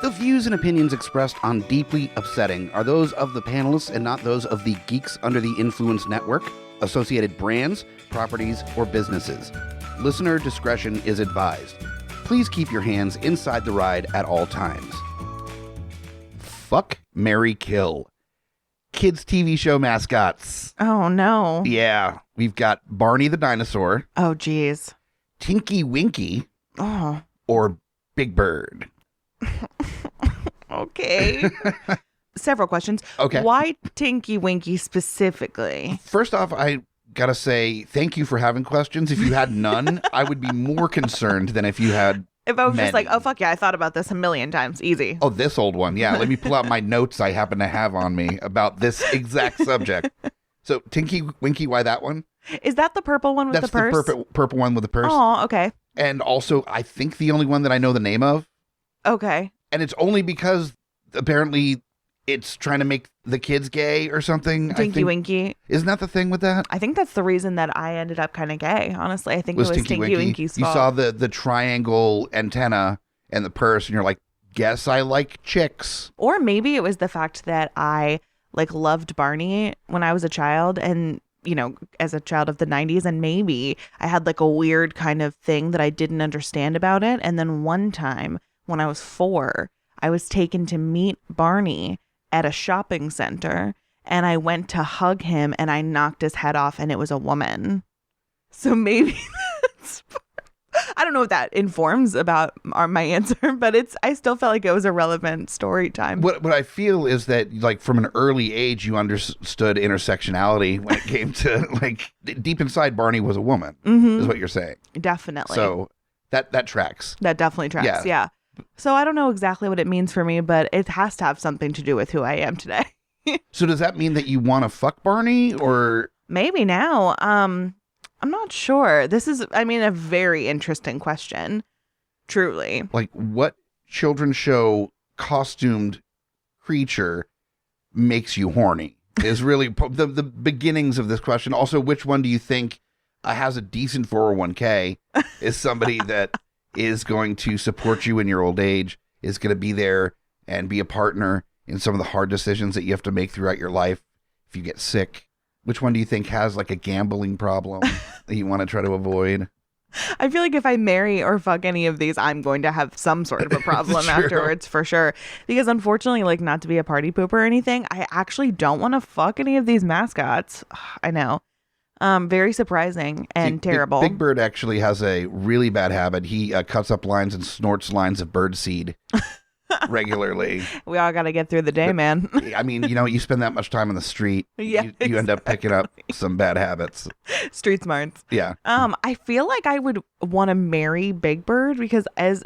The views and opinions expressed on Deeply Upsetting are those of the panelists and not those of the Geeks Under the Influence Network, associated brands, properties, or businesses. Listener discretion is advised. Please keep your hands inside the ride at all times. Fuck, marry, kill. Kids TV show mascots. Oh, no. Yeah, we've got Barney the dinosaur. Oh, geez. Tinky Winky. Oh. Or Big Bird. Okay. Several questions. Okay. Why Tinky Winky specifically? First off, I gotta say thank you for having questions. If you had none, I would be more concerned than if you had If I was many. just like, oh, fuck yeah, I thought about this a million times. Easy. Oh, this old one. Yeah, let me pull out my notes I happen to have on me about this exact subject. So, Tinky Winky, why that one? Is that the purple one with That's the purse? the purple one with the purse. Oh, okay. And also, I think the only one that I know the name of. Okay. And it's only because apparently it's trying to make the kids gay or something. Tinky Winky. Isn't that the thing with that? I think that's the reason that I ended up kind of gay, honestly. I think it was Tinky Winky's You fault. saw the triangle antenna and the purse, and you're like, guess I like chicks. Or maybe it was the fact that I loved Barney when I was a child and, as a child of the 90s. And maybe I had a weird kind of thing that I didn't understand about it. And then one time when I was 4, I was taken to meet Barney at a shopping center. And I went to hug him and I knocked his head off and it was a woman. So maybe that's... I don't know if that informs about my answer, but I still felt like it was a relevant story time. What I feel is that from an early age, you understood intersectionality when it came to deep inside Barney was a woman, is what you're saying. Definitely. So that tracks. That definitely tracks. Yeah. So I don't know exactly what it means for me, but it has to have something to do with who I am today. So does that mean that you want to fuck Barney or? Maybe now. I'm not sure. This is, a very interesting question. Truly. What children's show costumed creature makes you horny is really the beginnings of this question. Also, which one do you think has a decent 401k, is somebody that is going to support you in your old age, is going to be there and be a partner in some of the hard decisions that you have to make throughout your life if you get sick? Which one do you think has a gambling problem that you want to try to avoid? I feel like if I marry or fuck any of these, I'm going to have some sort of a problem afterwards for sure. Because unfortunately, not to be a party pooper or anything, I actually don't want to fuck any of these mascots. I know. Very surprising and terrible. Big Bird actually has a really bad habit. He cuts up lines and snorts lines of bird seed regularly. We all got to get through the day, man. You spend that much time on the street. Yeah, you end up picking up some bad habits. Street smarts. Yeah. I feel like I would want to marry Big Bird because I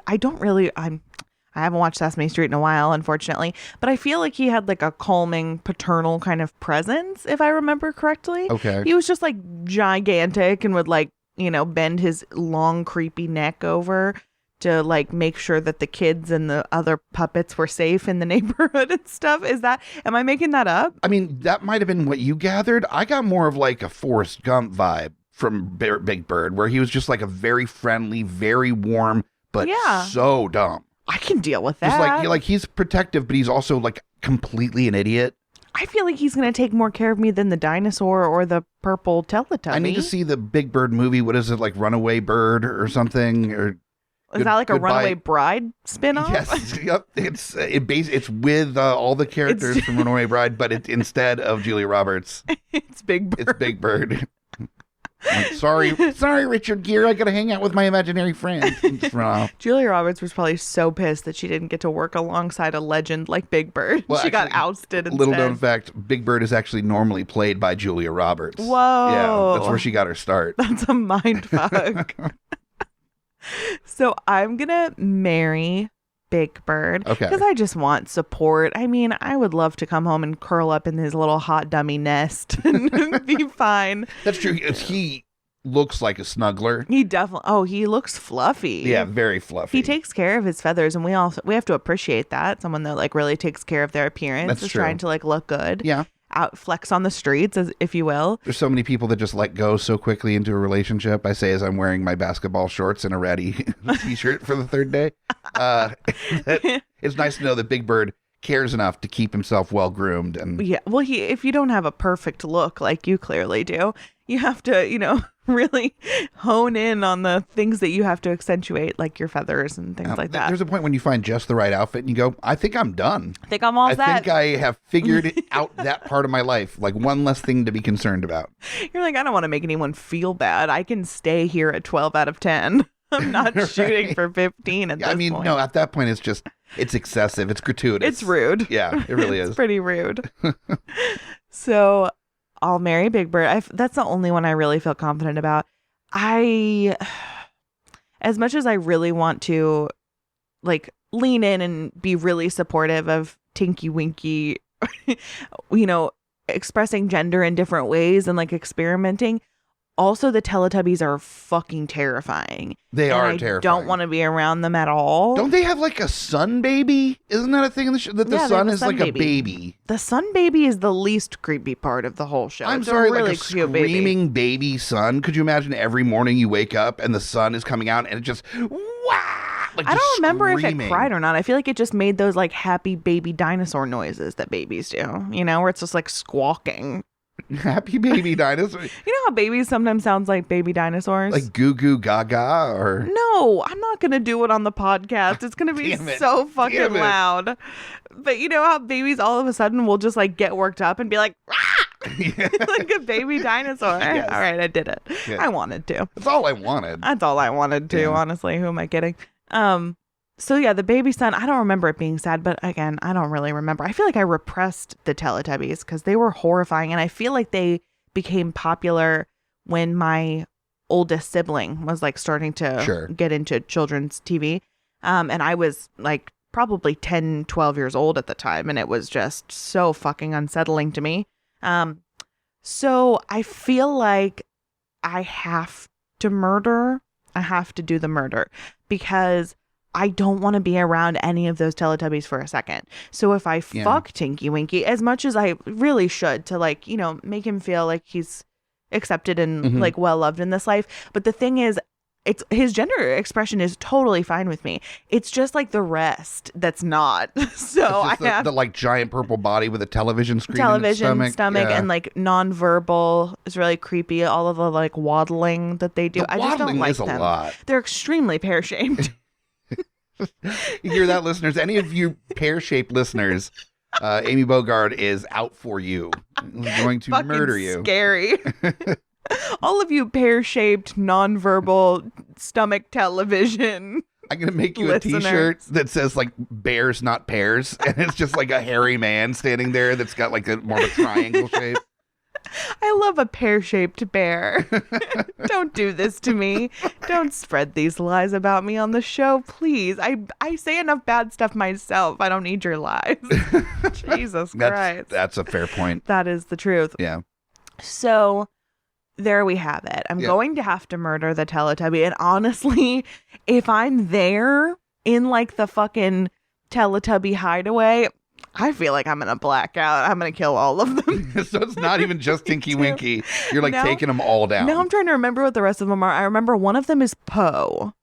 haven't watched Sesame Street in a while, unfortunately, but I feel like he had a calming paternal kind of presence, if I remember correctly. Okay. He was just gigantic and would bend his long creepy neck over to make sure that the kids and the other puppets were safe in the neighborhood and stuff. Am I making that up? That might have been what you gathered. I got more of a Forrest Gump vibe from Big Bird, where he was just a very friendly, very warm, but so dumb. I can deal with that. Just he's protective, but he's also completely an idiot. I feel like he's going to take more care of me than the dinosaur or the purple Teletubby. I need to see the Big Bird movie. What is it, Runaway Bird or something? Or is that a Runaway Bride spinoff? Yes. Yep. It's with all the characters from Runaway Bride, but it's instead of Julia Roberts. It's Big Bird. It's Big Bird. Sorry, Richard Gere. I got to hang out with my imaginary friend. Julia Roberts was probably so pissed that she didn't get to work alongside a legend like Big Bird. Well, she got ousted instead. Little known fact, Big Bird is actually normally played by Julia Roberts. Whoa. Yeah, that's where she got her start. That's a mind fuck. So I'm going to marry Big Bird. Okay. Because I just want support. I would love to come home and curl up in his little hot dummy nest and be fine. That's true. He looks like a snuggler. He definitely, he looks fluffy. Yeah, very fluffy. He takes care of his feathers, and we have to appreciate that. Someone that really takes care of their appearance. That's is true. Trying to look good. Yeah. out flex on the streets, as if you will. There's so many people that just let go so quickly into a relationship. I say as I'm wearing my basketball shorts and a ratty t-shirt for the third day. It's nice to know that Big Bird cares enough to keep himself well groomed. And Yeah, well, if you don't have a perfect look like you clearly do, you have to, really hone in on the things that you have to accentuate, like your feathers and things like that. There's a point when you find just the right outfit and you go, I think I'm done. I think I'm all set. I think I have figured out that part of my life. Like one less thing to be concerned about. You're like, I don't want to make anyone feel bad. I can stay here at 12 out of 10. I'm not shooting for 15 at this point. No, at that point, it's excessive. It's gratuitous. It's rude. Yeah, it really It's is. pretty rude. So I'll marry Big Bird. That's the only one I really feel confident about. As much as I really want to like lean in and be really supportive of Tinky Winky, expressing gender in different ways and like experimenting. Also, the Teletubbies are fucking terrifying. They are I terrifying. Don't want to be around them at all. Don't they have like a sun baby? Isn't that a thing in the show? That the sun is like a baby. The sun baby is the least creepy part of the whole show. I'm It's sorry, a really like a cute screaming baby sun. Could you imagine every morning you wake up and the sun is coming out and it just wah, like I just don't remember screaming. if it cried or not. I feel like it just made those like happy baby dinosaur noises that babies do, where it's just like squawking. Happy baby dinosaur. You know how babies sometimes sounds like baby dinosaurs? Like goo goo gaga or No, I'm not going to do it on the podcast. It's going to be so fucking loud. But you know how babies all of a sudden will just like get worked up and be like, yeah. like a baby dinosaur. Yes. All right, I did it. Yeah. I wanted to. That's all I wanted. That's all I wanted to, Yeah. honestly. Who am I kidding? So yeah, the baby son, I don't remember it being sad, but again, I don't really remember. I feel like I repressed the Teletubbies because they were horrifying. And I feel like they became popular when my oldest sibling was like starting to get into children's TV. And I was like probably 10, 12 years old at the time. And it was just so fucking unsettling to me. So I feel like I have to do the murder because I don't want to be around any of those Teletubbies for a second. So if I fuck Tinky Winky, as much as I really should to like, make him feel like he's accepted and like well loved in this life. But the thing is, his gender expression is totally fine with me. It's just like the rest that's not. So I have the like giant purple body with a television screen in its stomach yeah. and like nonverbal is really creepy. All of the like waddling that they do. The I just don't waddling like is them. a lot. They're extremely pear-shaped. You hear that, listeners? Any of you pear-shaped listeners, Amy Bogarde is out for you. She's going to Fucking murder you. Scary. All of you pear-shaped, nonverbal stomach television. I'm going to make you listeners. a t-shirt that says like bears, not pears. And it's just like a hairy man standing there that's got like more of a triangle shape. I love a pear-shaped bear. Don't do this to me. Don't spread these lies about me on the show, please. I say enough bad stuff myself. I don't need your lies. Jesus Christ. That's a fair point. That is the truth. Yeah. So there we have it. I'm going to have to murder the Teletubby. And honestly, if I'm there in like the fucking Teletubby hideaway, I feel like I'm going to black out. I'm going to kill all of them. So it's not even just Tinky Winky. You're like taking them all down. Now I'm trying to remember what the rest of them are. I remember one of them is Poe.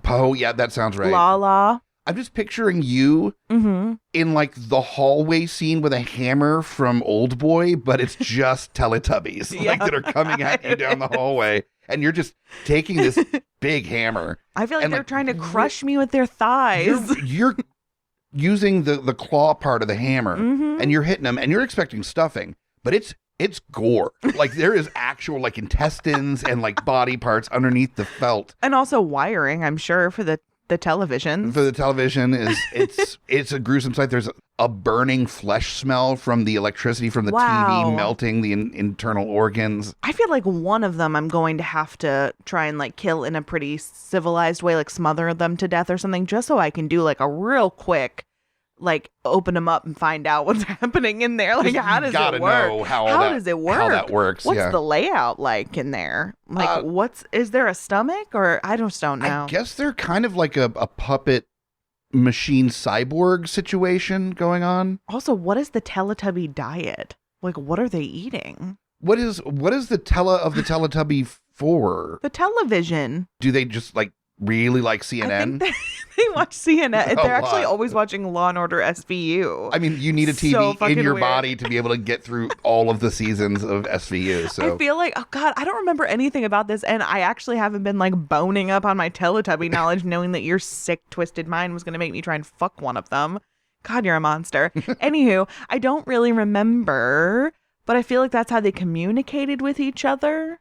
Poe, yeah, that sounds right. Lala. I'm just picturing you in like the hallway scene with a hammer from Old Boy, but it's just Teletubbies like that are coming at you down the hallway. And you're just taking this big hammer. I feel like they're trying to crush me with their thighs. You're using the claw part of the hammer and you're hitting them and you're expecting stuffing, but it's gore. Like there is actual like intestines and like body parts underneath the felt. And also wiring, I'm sure, for the television. For the television it's a gruesome sight. There's a burning flesh smell from the electricity from the TV melting the internal organs. I feel like one of them I'm going to have to try and like kill in a pretty civilized way, like smother them to death or something, just so I can do like a real quick like open them up and find out what's happening in there. Like how does it work? Know how does it work? How that works. What's the layout like in there? Like is there a stomach or I just don't know. I guess they're kind of like a puppet machine cyborg situation going on. Also, what is the Teletubby diet? Like, what are they eating? What is the Teletubby for? The television. Do they just like really like I CNN? think they watch CNN. A They're actually lot. always watching Law and Order SVU. I mean, you need a So TV in fucking your weird. body to be able to get through all of the seasons of SVU. So I feel like, oh God, I don't remember anything about this. And I actually haven't been like boning up on my Teletubby knowledge, knowing that your sick, twisted mind was going to make me try and fuck one of them. God, you're a monster. Anywho, I don't really remember, but I feel like that's how they communicated with each other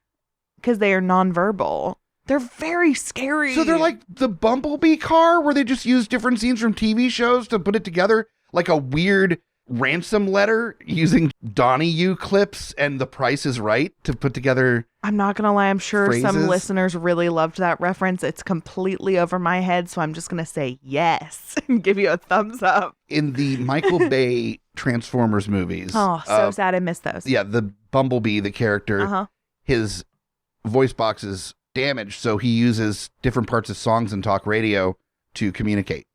because they are nonverbal. They're very scary. So they're like the Bumblebee car where they just use different scenes from TV shows to put it together like a weird ransom letter using Donahue clips and The Price is Right to put together. I'm not going to lie. I'm sure some phrases. listeners really loved that reference. It's completely over my head. So I'm just going to say yes and give you a thumbs up. In the Michael Bay Transformers movies. Oh, so sad. I missed those. Yeah, the Bumblebee, the character, Uh-huh. his voice box is damaged, so he uses different parts of songs and talk radio to communicate.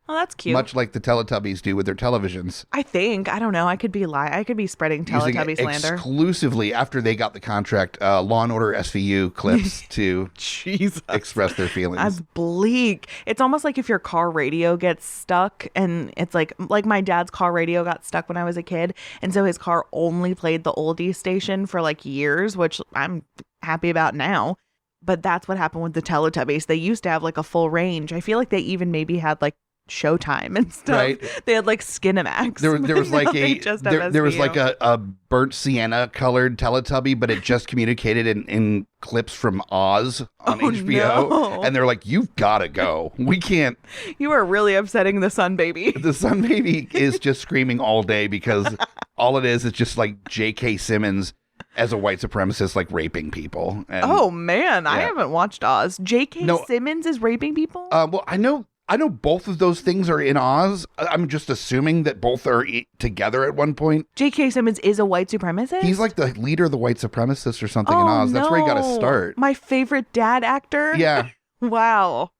Oh, that's cute. Much like the Teletubbies do with their televisions. I think. I don't know. I could be I could be spreading Using Teletubby slander. exclusively after they got the contract, Law and Order SVU clips to Jesus. express their feelings. That's bleak. It's almost like if your car radio gets stuck, and it's like my dad's car radio got stuck when I was a kid, and so his car only played the oldies station for like years, which I'm happy about now. But that's what happened with the Teletubbies. They used to have like a full range. I feel like they even maybe had like Showtime and stuff. Right. They had like Skinamax. There was Now like they just have there was SVU. like a burnt sienna colored Teletubby, but it just communicated in clips from Oz on HBO. no. And they're like, "You've got to go. We can't." You are really upsetting the sun baby. The Sun Baby is just screaming all day because all it is just like J.K. Simmons as a white supremacist, like raping people. And, Oh man, I Yeah. haven't watched Oz. J.K. No. Simmons is raping people? well, I know both of those things are in Oz. I'm just assuming that both are together at one point. J.K. Simmons is a white supremacist? He's like the leader of the white supremacists or something in Oz. That's where you got to no. start. My favorite dad actor? Yeah. Wow.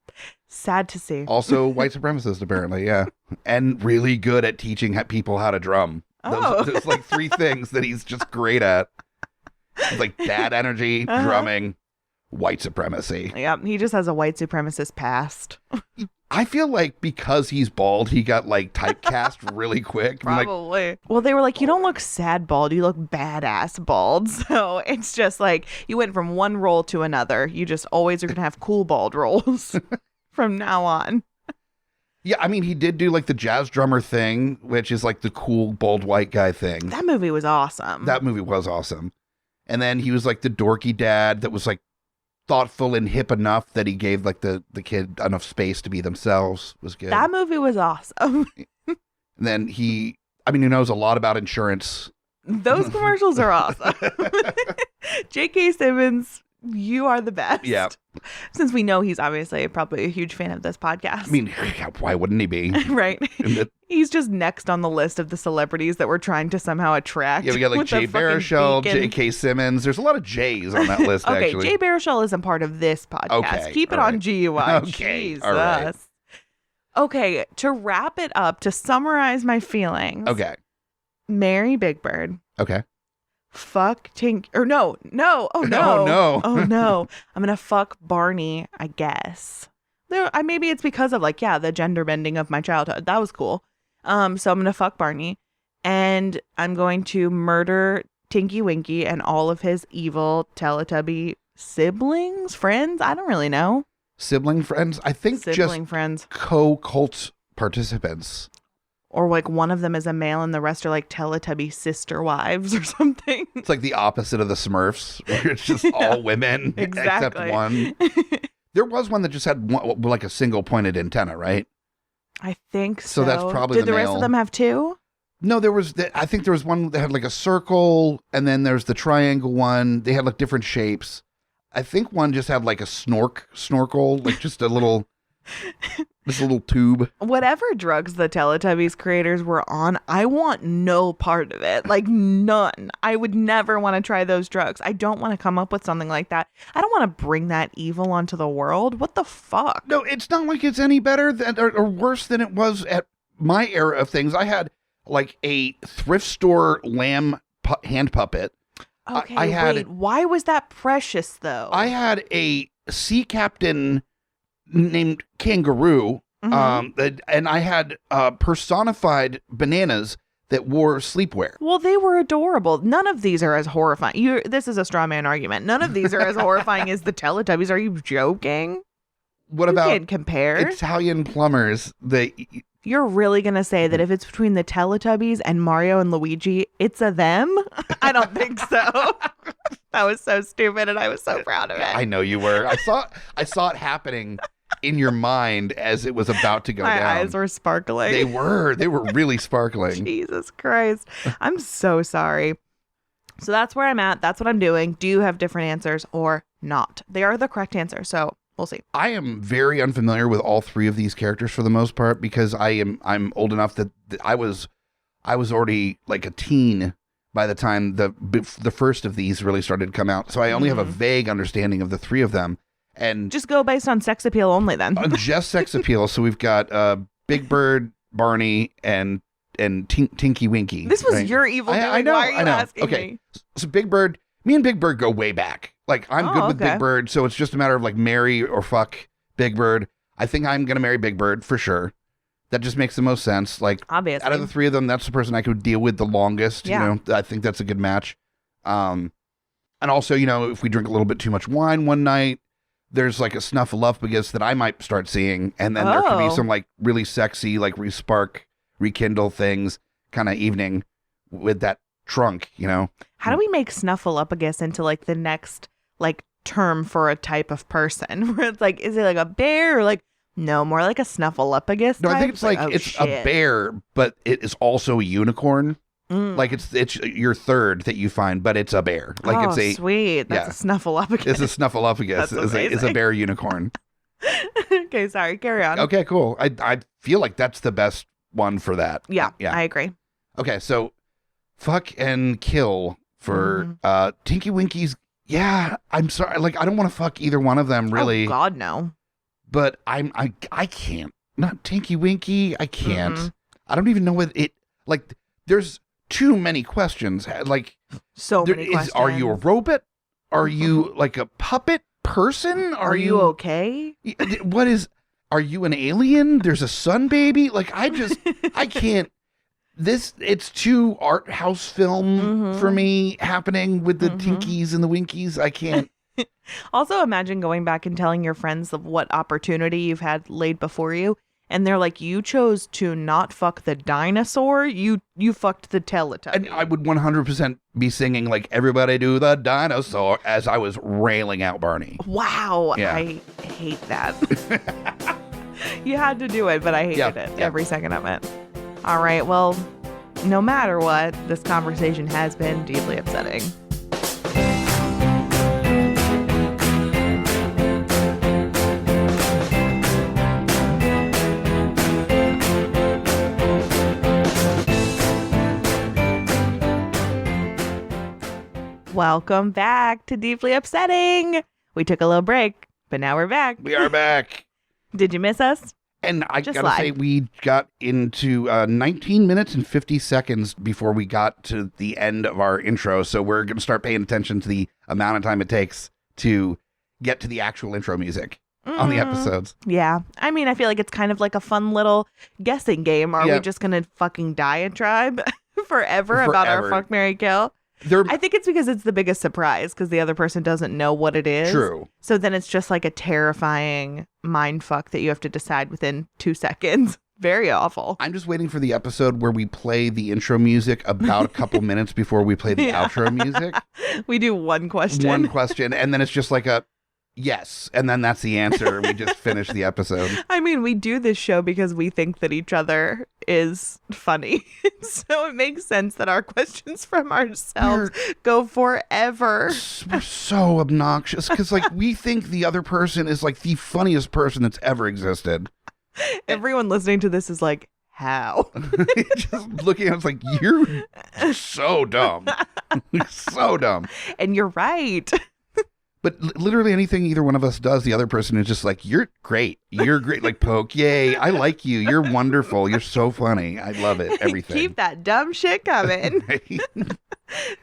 Sad to see. Also white supremacist, apparently. Yeah. And really good at teaching people how to drum. Oh. There's like three things that he's just great at. It's like dad energy, Uh-huh. drumming, white supremacy. Yeah, he just has a white supremacist past. I feel like because he's bald, he got like typecast really quick. I'm like, Probably. Well, they were like, you don't look sad bald, you look badass bald. So it's just like you went from one role to another. You just always are going to have cool bald roles from now on. yeah, I mean, he did do like the jazz drummer thing, which is like the cool bald white guy thing. That movie was awesome. That movie was awesome. And then he was like the dorky dad that was like thoughtful and hip enough that he gave like the kid enough space to be themselves. Was good. That movie was awesome. And then he knows a lot about insurance. Those commercials are awesome. J.K. Simmons, you are the best. Yeah. Since we know he's obviously probably a huge fan of this podcast. I mean, why wouldn't he be? right. And the- He's just next on the list of the celebrities that we're trying to somehow attract. yeah, we got like with the Jay fucking Baruchel, beacon. J.K. Simmons. There's a lot of J's on that list, Okay, actually. Jay Baruchel isn't part of this podcast. Okay, Keep it all on right. GUI. Okay, Jesus. all right. Okay, to wrap it up, to summarize my feelings. Okay. Marry Big Bird. Okay. Fuck Tink. Or no. Oh no. Oh, no. Oh no. I'm gonna fuck Barney, I guess. Maybe it's because of the gender bending of my childhood. That was cool. So I'm gonna fuck Barney, and I'm going to murder Tinky Winky and all of his evil Teletubby siblings, friends. I don't really know. Sibling friends? I think Sibling just friends, co-cult participants. or like one of them is a male and the rest are like Teletubby sister wives or something. It's like the opposite of the Smurfs, where it's just Yeah, all women exactly. except one. There was one that just had like a single pointed antenna, right? I think so. So that's probably Did the the rest male. of them have two? No, I think there was one that had like a circle, and then there's the triangle one. They had like different shapes. I think one just had like a snorkel, like just a little tube. Whatever drugs the Teletubbies creators were on, I want no part of it. Like none. I would never want to try those drugs. I don't want to come up with something like that. I don't want to bring that evil onto the world. What the fuck? No, it's not like it's any better than or worse than it was at my era of things. I had like a thrift store lamb hand puppet. Okay, I had, wait. Why was that precious, though? I had a sea captain named Kangaroo, and I had personified bananas that wore sleepwear. Well, they were adorable. None of these are as horrifying. This is a straw man argument. None of these are as horrifying as the Teletubbies. Are you joking? What You about can't compare? Italian plumbers? You're really going to say that if it's between the Teletubbies and Mario and Luigi, it's a them? I don't think so. That was so stupid, and I was so proud of it. I know you were. I saw it happening in your mind as it was about to go down. My eyes were sparkling. They were really sparkling. Jesus Christ. I'm so sorry. So that's where I'm at. That's what I'm doing. Do you have different answers or not? They are the correct answer, so we'll see. I am very unfamiliar with all three of these characters for the most part because I'm old enough that I was already like a teen by the time the first of these really started to come out. So I only have a vague understanding of the three of them. And just go based on sex appeal only then. Just sex appeal. So we've got Big Bird, Barney, and Tinky Winky. This was your evil doing. I know. Why are you asking okay. me? So Big Bird, me and Big Bird go way back. Like I'm good with Big Bird, so it's just a matter of like marry or fuck Big Bird. I think I'm gonna marry Big Bird for sure. That just makes the most sense. Like obviously, out of the three of them, that's the person I could deal with the longest. Yeah. You know, I think that's a good match. And also, you know, if we drink a little bit too much wine one night, there's like a snuffleupagus that I might start seeing, and then there could be some like really sexy, like rekindle things kind of evening with that trunk, you know. How do we make snuffleupagus into like the next like term for a type of person? Where it's like, is it like a bear or like no, more like a snuffleupagus? No, type? I think it's like it's a bear, but it is also a unicorn. Like it's your third that you find, but it's a bear. Like it's a sweet. That's a snuffleupagus. It's a snuffleupagus. It's a bear unicorn. Okay, sorry. Carry on. Okay, cool. I feel like that's the best one for that. Yeah, I agree. Okay, so fuck and kill for Tinky Winky's. Yeah, I'm sorry. Like I don't want to fuck either one of them really. Oh God, no. But I can't. Not Tinky Winky. I can't. I don't even know what it like. There's too many questions. Like so many questions. Are you a robot? Are you like a puppet person? Are you okay? What is? Are you an alien? There's a sun baby. Like I can't. It's too art house film for me happening with the Tinkies and the Winkies. I can't. Also, imagine going back and telling your friends of what opportunity you've had laid before you. And they're like, you chose to not fuck the dinosaur. You fucked the Teletubby. And I would 100% be singing like "Everybody Do the Dinosaur" as I was railing out Barney. Wow, yeah. I hate that. You had to do it, but I hated it every second of it. All right, well, no matter what, this conversation has been deeply upsetting. Welcome back to Deeply Upsetting. We took a little break, but now we're back. We are back. Did you miss us? And I gotta say, we got into 19 minutes and 50 seconds before we got to the end of our intro. So we're going to start paying attention to the amount of time it takes to get to the actual intro music on the episodes. Yeah. I mean, I feel like it's kind of like a fun little guessing game. Are we just going to fucking diatribe forever about our fuck, marry, kill? I think it's because it's the biggest surprise because the other person doesn't know what it is. True. So then it's just like a terrifying mind fuck that you have to decide within 2 seconds. Very awful. I'm just waiting for the episode where we play the intro music about a couple minutes before we play the outro music. We do one question. One question. And then it's just like a yes. And then that's the answer. We just finish the episode. I mean, we do this show because we think that each other is funny. So it makes sense that our questions from ourselves go forever. We're so obnoxious because like we think the other person is like the funniest person that's ever existed. Everyone listening to this is like, how? Just looking at us like, you're so dumb. So dumb. And you're right. But literally anything either one of us does, the other person is just like, you're great. You're great. Like, poke. Yay. I like you. You're wonderful. You're so funny. I love it. Everything. Keep that dumb shit coming.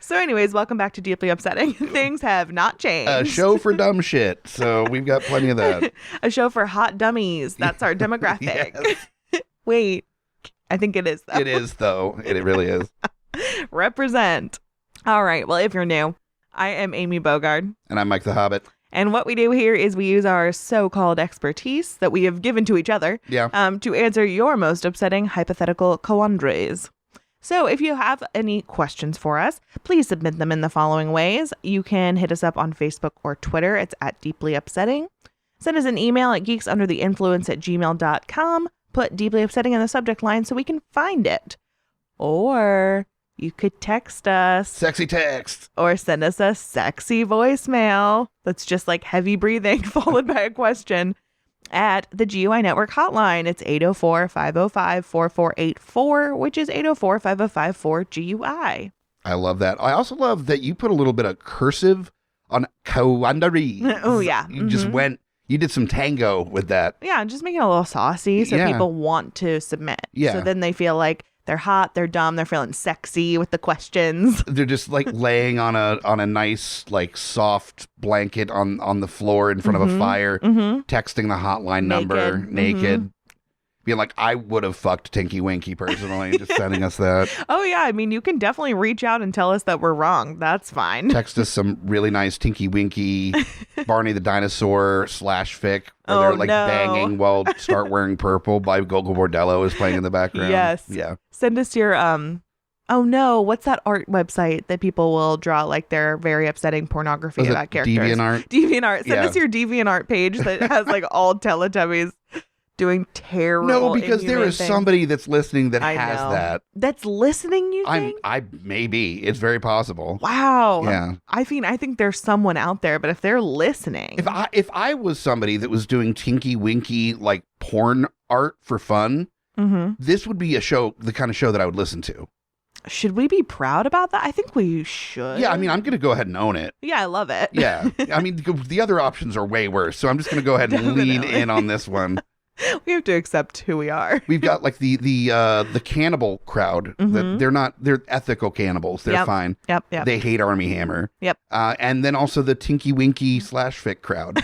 So anyways, welcome back to Deeply Upsetting. Things have not changed. A show for dumb shit. So we've got plenty of that. A show for hot dummies. That's our demographic. Yes. Wait, I think it is, though. It is, though. It really is. Represent. All right. Well, if you're new, I am Amy Bogarde. And I'm Mike the Hobbit. And what we do here is we use our so-called expertise that we have given to each other to answer your most upsetting hypothetical quandaries. So if you have any questions for us, please submit them in the following ways. You can hit us up on Facebook or Twitter. It's at Deeply Upsetting. Send us an email at geeksundertheinfluence@gmail.com. Put Deeply Upsetting in the subject line so we can find it. Or you could text us. Sexy text. Or send us a sexy voicemail that's just like heavy breathing followed by a question at the GUI Network hotline. It's 804-505-4484, which is 804-505-4GUI. I love that. I also love that you put a little bit of cursive on quandaries. Oh, yeah. You just you did some tango with that. Yeah, just making it a little saucy so people want to submit. Yeah. So then they feel like they're hot, they're dumb, they're feeling sexy with the questions. They're just like laying on a nice, like, soft blanket on the floor in front of a fire, texting the hotline number, naked. Being like, I would have fucked Tinky Winky personally, just sending us that. Oh, yeah. I mean, you can definitely reach out and tell us that we're wrong. That's fine. Text us some really nice Tinky Winky, Barney the Dinosaur / fic, where they're like banging while Start Wearing Purple by Gogo Bordello is playing in the background. Yes. Yeah. Send us your, oh no, what's that art website that people will draw like their very upsetting pornography about characters? DeviantArt? DeviantArt. Send us your DeviantArt page that has like all Teletubbies doing terrible. No, because there is things. Somebody that's listening that has that. That's listening, you think? Maybe. It's very possible. Wow. Yeah. I think there's someone out there, but if they're listening. If I was somebody that was doing Tinky Winky like porn art for fun, this would be the kind of show that I would listen to. Should we be proud about that? I think we should. Yeah, I mean, I'm going to go ahead and own it. Yeah, I love it. Yeah. I mean, the other options are way worse, so I'm just going to go ahead and lean in on this one. We have to accept who we are. We've got like the cannibal crowd. That they're ethical cannibals. They're fine. Yep. They hate Army Hammer. Yep. And then also the Tinky Winky / fic crowd.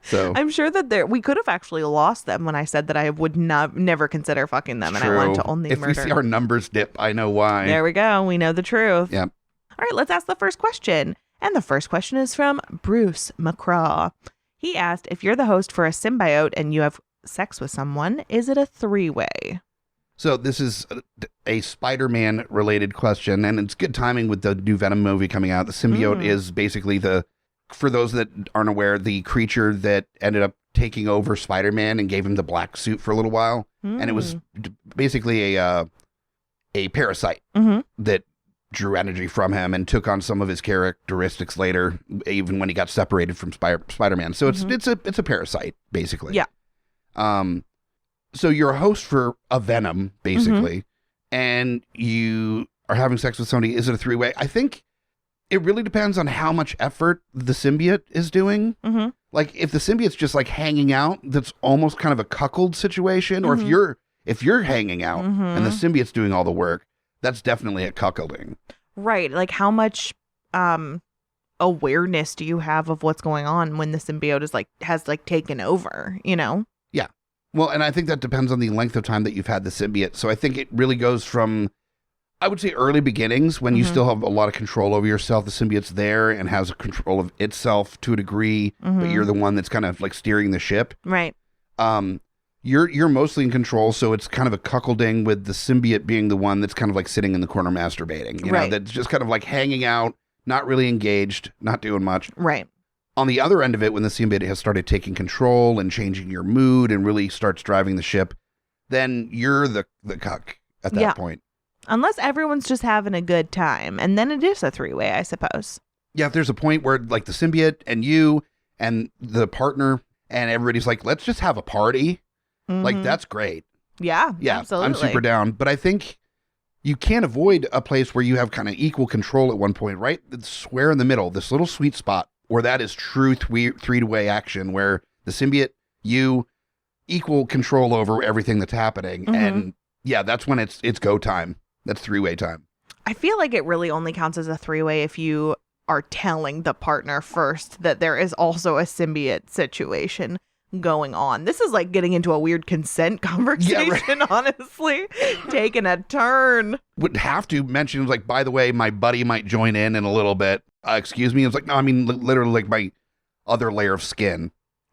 So I'm sure that we could have actually lost them when I said that I would never consider fucking them, and I wanted to only murder. If we see our numbers dip, I know why. There we go. We know the truth. Yep. All right, let's ask the first question. And the first question is from Bruce McCraw. He asked, if you're the host for a symbiote and you have sex with someone, is it a three-way? So this is a Spider-Man related question, and it's good timing with the new Venom movie coming out. The symbiote is basically for those that aren't aware, the creature that ended up taking over Spider-Man and gave him the black suit for a little while. And it was basically a parasite that drew energy from him and took on some of his characteristics later, even when he got separated from Spider-Man. So it's a parasite, basically. Yeah. So you're a host for a Venom, basically, and you are having sex with somebody. Is it a three-way? I think it really depends on how much effort the symbiote is doing. Like, if the symbiote's just like hanging out, that's almost kind of a cuckold situation. Or if you're hanging out and the symbiote's doing all the work, that's definitely a cuckolding. Right. Like, how much awareness do you have of what's going on when the symbiote has taken over, you know? Yeah. Well, and I think that depends on the length of time that you've had the symbiote. So I think it really goes from, I would say, early beginnings when you still have a lot of control over yourself. The symbiote's there and has control of itself to a degree, but you're the one that's kind of like steering the ship. Right. You're mostly in control, so it's kind of a cuckolding with the symbiote being the one that's kind of like sitting in the corner masturbating. You know, that's just kind of like hanging out, not really engaged, not doing much. Right. On the other end of it, when the symbiote has started taking control and changing your mood and really starts driving the ship, then you're the cuck at that point. Unless everyone's just having a good time, and then it is a three-way, I suppose. Yeah, if there's a point where like the symbiote and you and the partner and everybody's like, let's just have a party. Like, that's great. Yeah, absolutely. I'm super down. But I think you can't avoid a place where you have kind of equal control at one point, right? It's square in the middle, this little sweet spot or that is true three-way action where the symbiote, you equal control over everything that's happening. And yeah, that's when it's go time. That's three-way time. I feel like it really only counts as a three-way if you are telling the partner first that there is also a symbiote situation going on. This is like getting into a weird consent conversation, honestly. Taking a turn. Would have to mention, like, by the way, my buddy might join in a little bit. Excuse me? It's like, no, I mean, literally like my other layer of skin.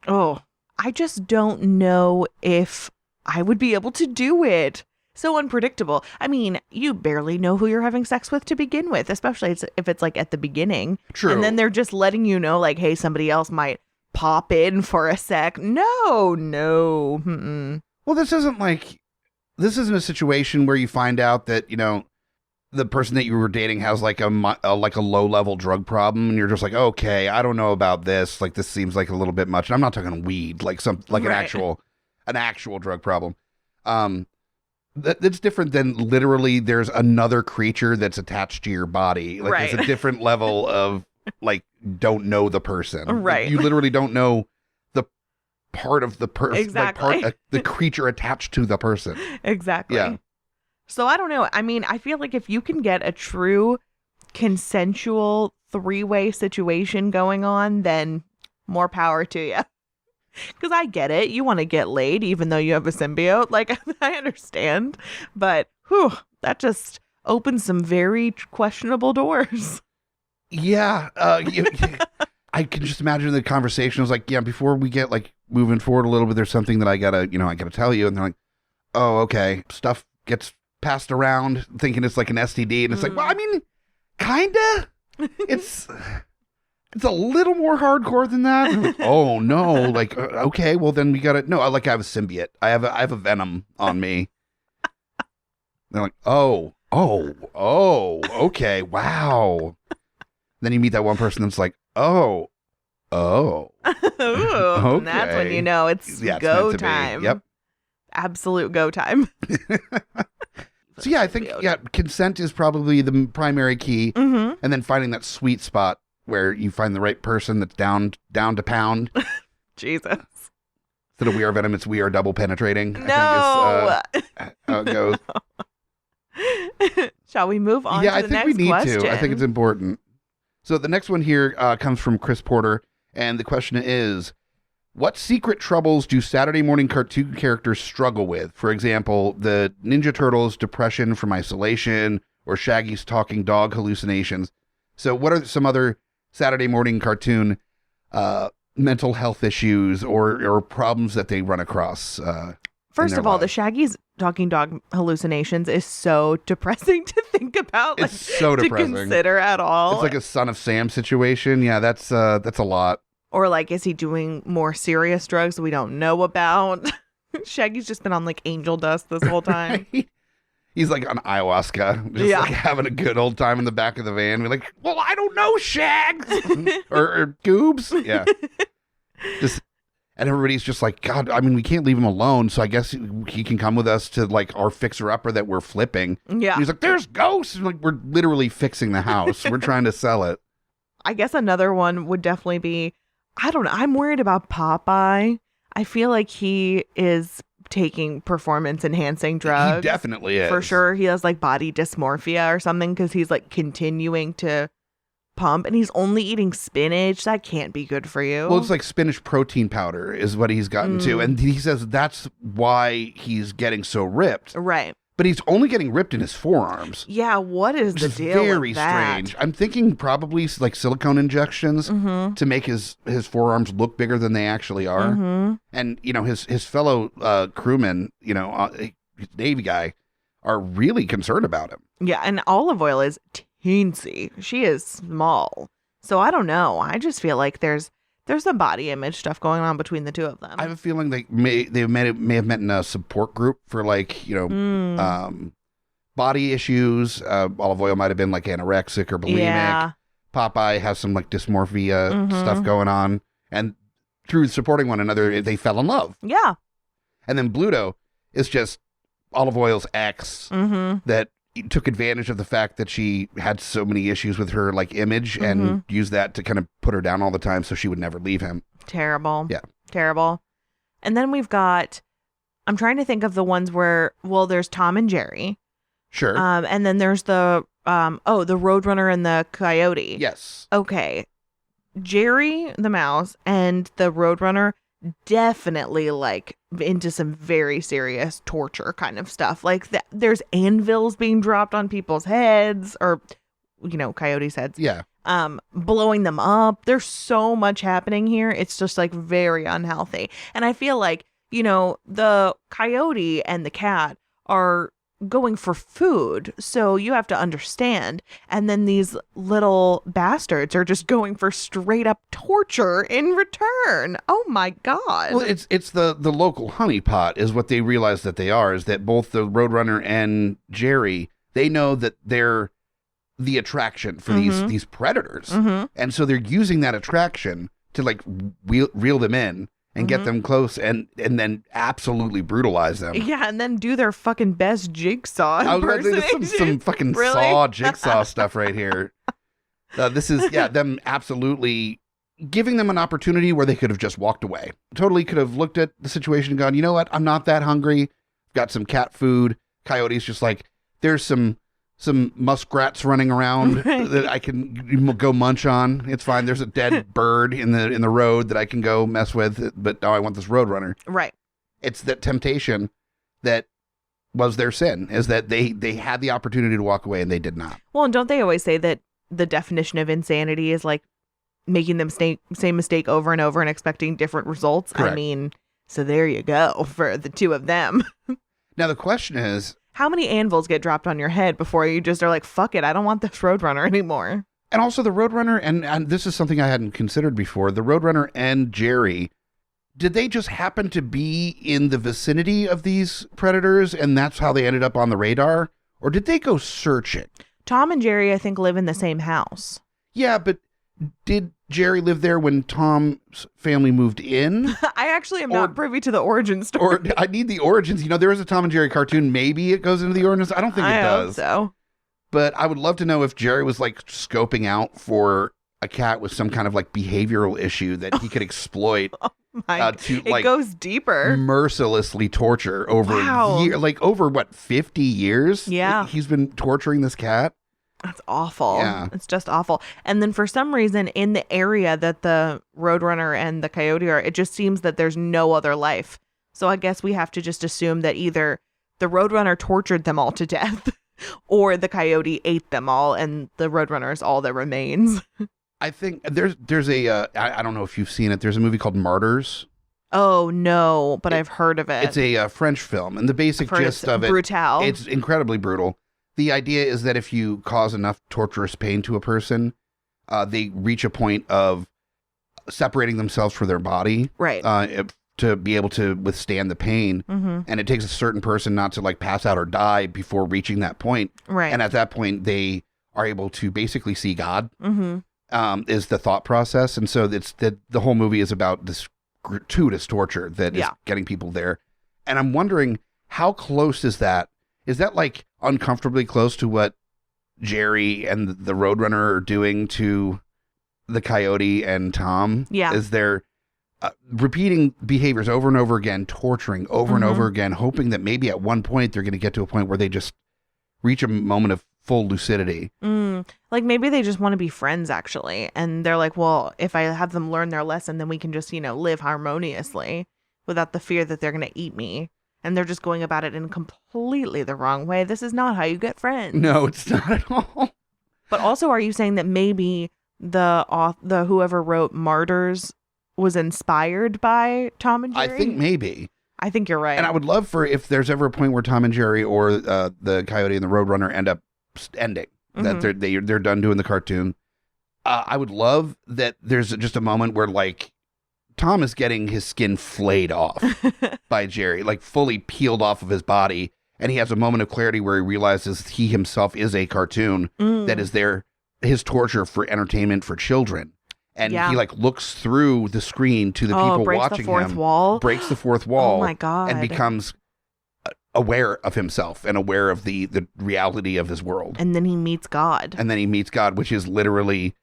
Oh, I just don't know if I would be able to do it. So unpredictable. I mean, you barely know who you're having sex with to begin with, especially if it's like at the beginning. True. And then they're just letting you know, like, hey, somebody else might pop in for a sec. No. Mm-mm. Well, this isn't a situation where you find out that, you know, the person that you were dating has like a low level drug problem, and you're just like, okay, I don't know about this. Like, this seems like a little bit much. And I'm not talking weed, like an actual drug problem. That's different than literally there's another creature that's attached to your body. Like, right. There's a different level of like, don't know the person. Right. Like, you literally don't know the part of the person. Exactly. Like the creature attached to the person. Exactly. Yeah. So I don't know. I mean, I feel like if you can get a true consensual three-way situation going on, then more power to you. Because I get it. You want to get laid even though you have a symbiote. Like, I understand. But, that just opens some very questionable doors. Yeah. I can just imagine the conversation was like, yeah, before we get like moving forward a little bit, there's something that I gotta tell you. And they're like, oh, okay. Stuff gets passed around thinking it's like an STD. And it's like, well, I mean, kinda. It's a little more hardcore than that. Like, oh no. Like, okay, well then we gotta, no, I have a symbiote. I have a venom on me. They're like, oh, okay. Wow. Then you meet that one person that's like, oh. Ooh, Okay. and that's when you know it's go time. Yep. Absolute go time. So yeah, I think consent is probably the primary key, and then finding that sweet spot where you find the right person that's down to pound. Jesus. Instead of we are venom, it's we are double penetrating. No. I think is how it goes. Shall we move on to the next question? Yeah, I think we need to. I think it's important. So the next one here comes from Chris Porter, and the question is, what secret troubles do Saturday morning cartoon characters struggle with? For example, the Ninja Turtles' depression from isolation, or Shaggy's talking dog hallucinations. So what are some other Saturday morning cartoon mental health issues or problems that they run across? First of all, the Shaggy's talking dog hallucinations is so depressing to think about. It's so depressing to consider at all. It's like a Son of Sam situation. Yeah, that's a lot. Or like, is he doing more serious drugs we don't know about? Shaggy's just been on like angel dust this whole time. Right? He's like on ayahuasca, just like having a good old time in the back of the van. We're like, well, I don't know, Shags or Goobs. Yeah. And everybody's just like, God, I mean, we can't leave him alone. So I guess he can come with us to like our fixer-upper that we're flipping. Yeah. And he's like, there's ghosts. And like, we're literally fixing the house. We're trying to sell it. I guess another one would definitely be, I don't know. I'm worried about Popeye. I feel like he is taking performance-enhancing drugs. He definitely is. For sure. He has like body dysmorphia or something because he's like continuing to pump and he's only eating spinach. That can't be good for you. Well, it's like spinach protein powder is what he's gotten to. And he says that's why he's getting so ripped. Right. But he's only getting ripped in his forearms. Yeah, what is the deal very with that? Strange. I'm thinking probably like silicone injections to make his forearms look bigger than they actually are. And, you know, his fellow crewmen, you know, his Navy guy, are really concerned about him. Yeah, and Olive Oil is teensy. She is small. So I don't know. I just feel like there's some body image stuff going on between the two of them. I have a feeling they may have met in a support group for like, you know, body issues. Olive Oil might have been like anorexic or bulimic. Yeah. Popeye has some like dysmorphia stuff going on. And through supporting one another, they fell in love. Yeah. And then Bluto is just Olive Oil's ex that took advantage of the fact that she had so many issues with her like image and used that to kind of put her down all the time so she would never leave him. Terrible. Yeah. Terrible. And then we've got, I'm trying to think of the ones where, well, there's Tom and Jerry. Sure. And then there's the Roadrunner and the Coyote. Yes. Okay. Jerry the mouse and the Roadrunner definitely like into some very serious torture kind of stuff. Like there's anvils being dropped on people's heads, or coyotes' heads. Yeah. Blowing them up. There's so much happening here. It's just like very unhealthy. And I feel like, the coyote and the cat are going for food, so you have to understand. And then these little bastards are just going for straight up torture in return. Oh my god. Well, it's the local honeypot is what they realize that they are, is that both the Roadrunner and Jerry, they know that they're the attraction for these predators. And so they're using that attraction to like reel them in and get them close and then absolutely brutalize them. Yeah, and then do their fucking best jigsaw I was about to say, some fucking saw jigsaw stuff right here. This is, them absolutely giving them an opportunity where they could have just walked away. Totally could have looked at the situation and gone, you know what? I'm not that hungry. Got some cat food. Coyote's just like, there's some muskrats running around that I can go munch on. It's fine. There's a dead bird in the road that I can go mess with, but now I want this Roadrunner. Right. It's that temptation that was their sin, is that they had the opportunity to walk away and they did not. Well, and don't they always say that the definition of insanity is like making them same mistake over and over and expecting different results? Correct. I mean, so there you go for the two of them. Now the question is, how many anvils get dropped on your head before you just are like, fuck it, I don't want this Roadrunner anymore? and also the Roadrunner, and this is something I hadn't considered before, the Roadrunner and Jerry, did they just happen to be in the vicinity of these predators and that's how they ended up on the radar? Or did they go search it? Tom and Jerry, I think, live in the same house. Yeah, but did Jerry live there when Tom's family moved in? I actually am not privy to the origin story. Or I need the origins. You know, there is a Tom and Jerry cartoon. Maybe it goes into the origins. I don't think it does. Hope so. But I would love to know if Jerry was like scoping out for a cat with some kind of like behavioral issue that he could exploit. It goes deeper. Mercilessly torture over over what, 50 years? Yeah. He's been torturing this cat. That's awful. Yeah. It's just awful. And then for some reason in the area that the Roadrunner and the Coyote are, it just seems that there's no other life. So I guess we have to just assume that either the Roadrunner tortured them all to death or the Coyote ate them all and the Roadrunner is all that remains. I think there's a, I don't know if you've seen it. There's a movie called Martyrs. Oh, no, but I've heard of it. It's a French film, and the basic gist of it, brutal. It's incredibly brutal. The idea is that if you cause enough torturous pain to a person, they reach a point of separating themselves from their body, right? To be able to withstand the pain. Mm-hmm. And it takes a certain person not to like pass out or die before reaching that point. Right. And at that point, they are able to basically see God. Mm-hmm. Is the thought process. And so it's the whole movie is about this gratuitous torture that is getting people there. And I'm wondering, how close is that? Is that like uncomfortably close to what Jerry and the Roadrunner are doing to the Coyote and Tom? Yeah. Is there repeating behaviors over and over again, torturing over and over again, hoping that maybe at one point they're going to get to a point where they just reach a moment of full lucidity? Like maybe they just want to be friends actually. And they're like, well, if I have them learn their lesson, then we can just, live harmoniously without the fear that they're going to eat me. And they're just going about it in completely the wrong way. This is not how you get friends. No, it's not at all. But also, are you saying that maybe the whoever wrote Martyrs was inspired by Tom and Jerry? I think maybe. I think you're right. And I would love for if there's ever a point where Tom and Jerry or the Coyote and the Roadrunner end up ending, that they're done doing the cartoon. I would love that there's just a moment where like Tom is getting his skin flayed off by Jerry, like fully peeled off of his body. And he has a moment of clarity where he realizes he himself is a cartoon that is there, his torture for entertainment for children. And he like looks through the screen to the people watching him. Breaks the fourth wall. Breaks the fourth wall. Oh my God. And becomes aware of himself and aware of the reality of his world. And then he meets God. And then he meets God, which is literally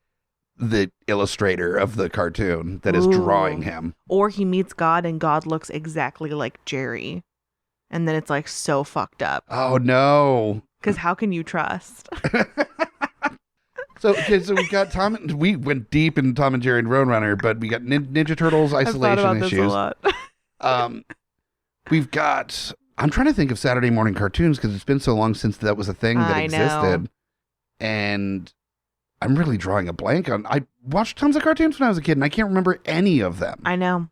the illustrator of the cartoon that is drawing him. Or he meets God and God looks exactly like Jerry. And then it's like so fucked up. Oh, no. Because how can you trust? So we got we went deep in Tom and Jerry and Roadrunner, but we got Ninja Turtles isolation I've thought about issues. this a lot. We've got, I'm trying to think of Saturday morning cartoons because it's been so long since that was a thing that existed. Know. And I'm really drawing a blank on, I watched tons of cartoons when I was a kid and I can't remember any of them. I know.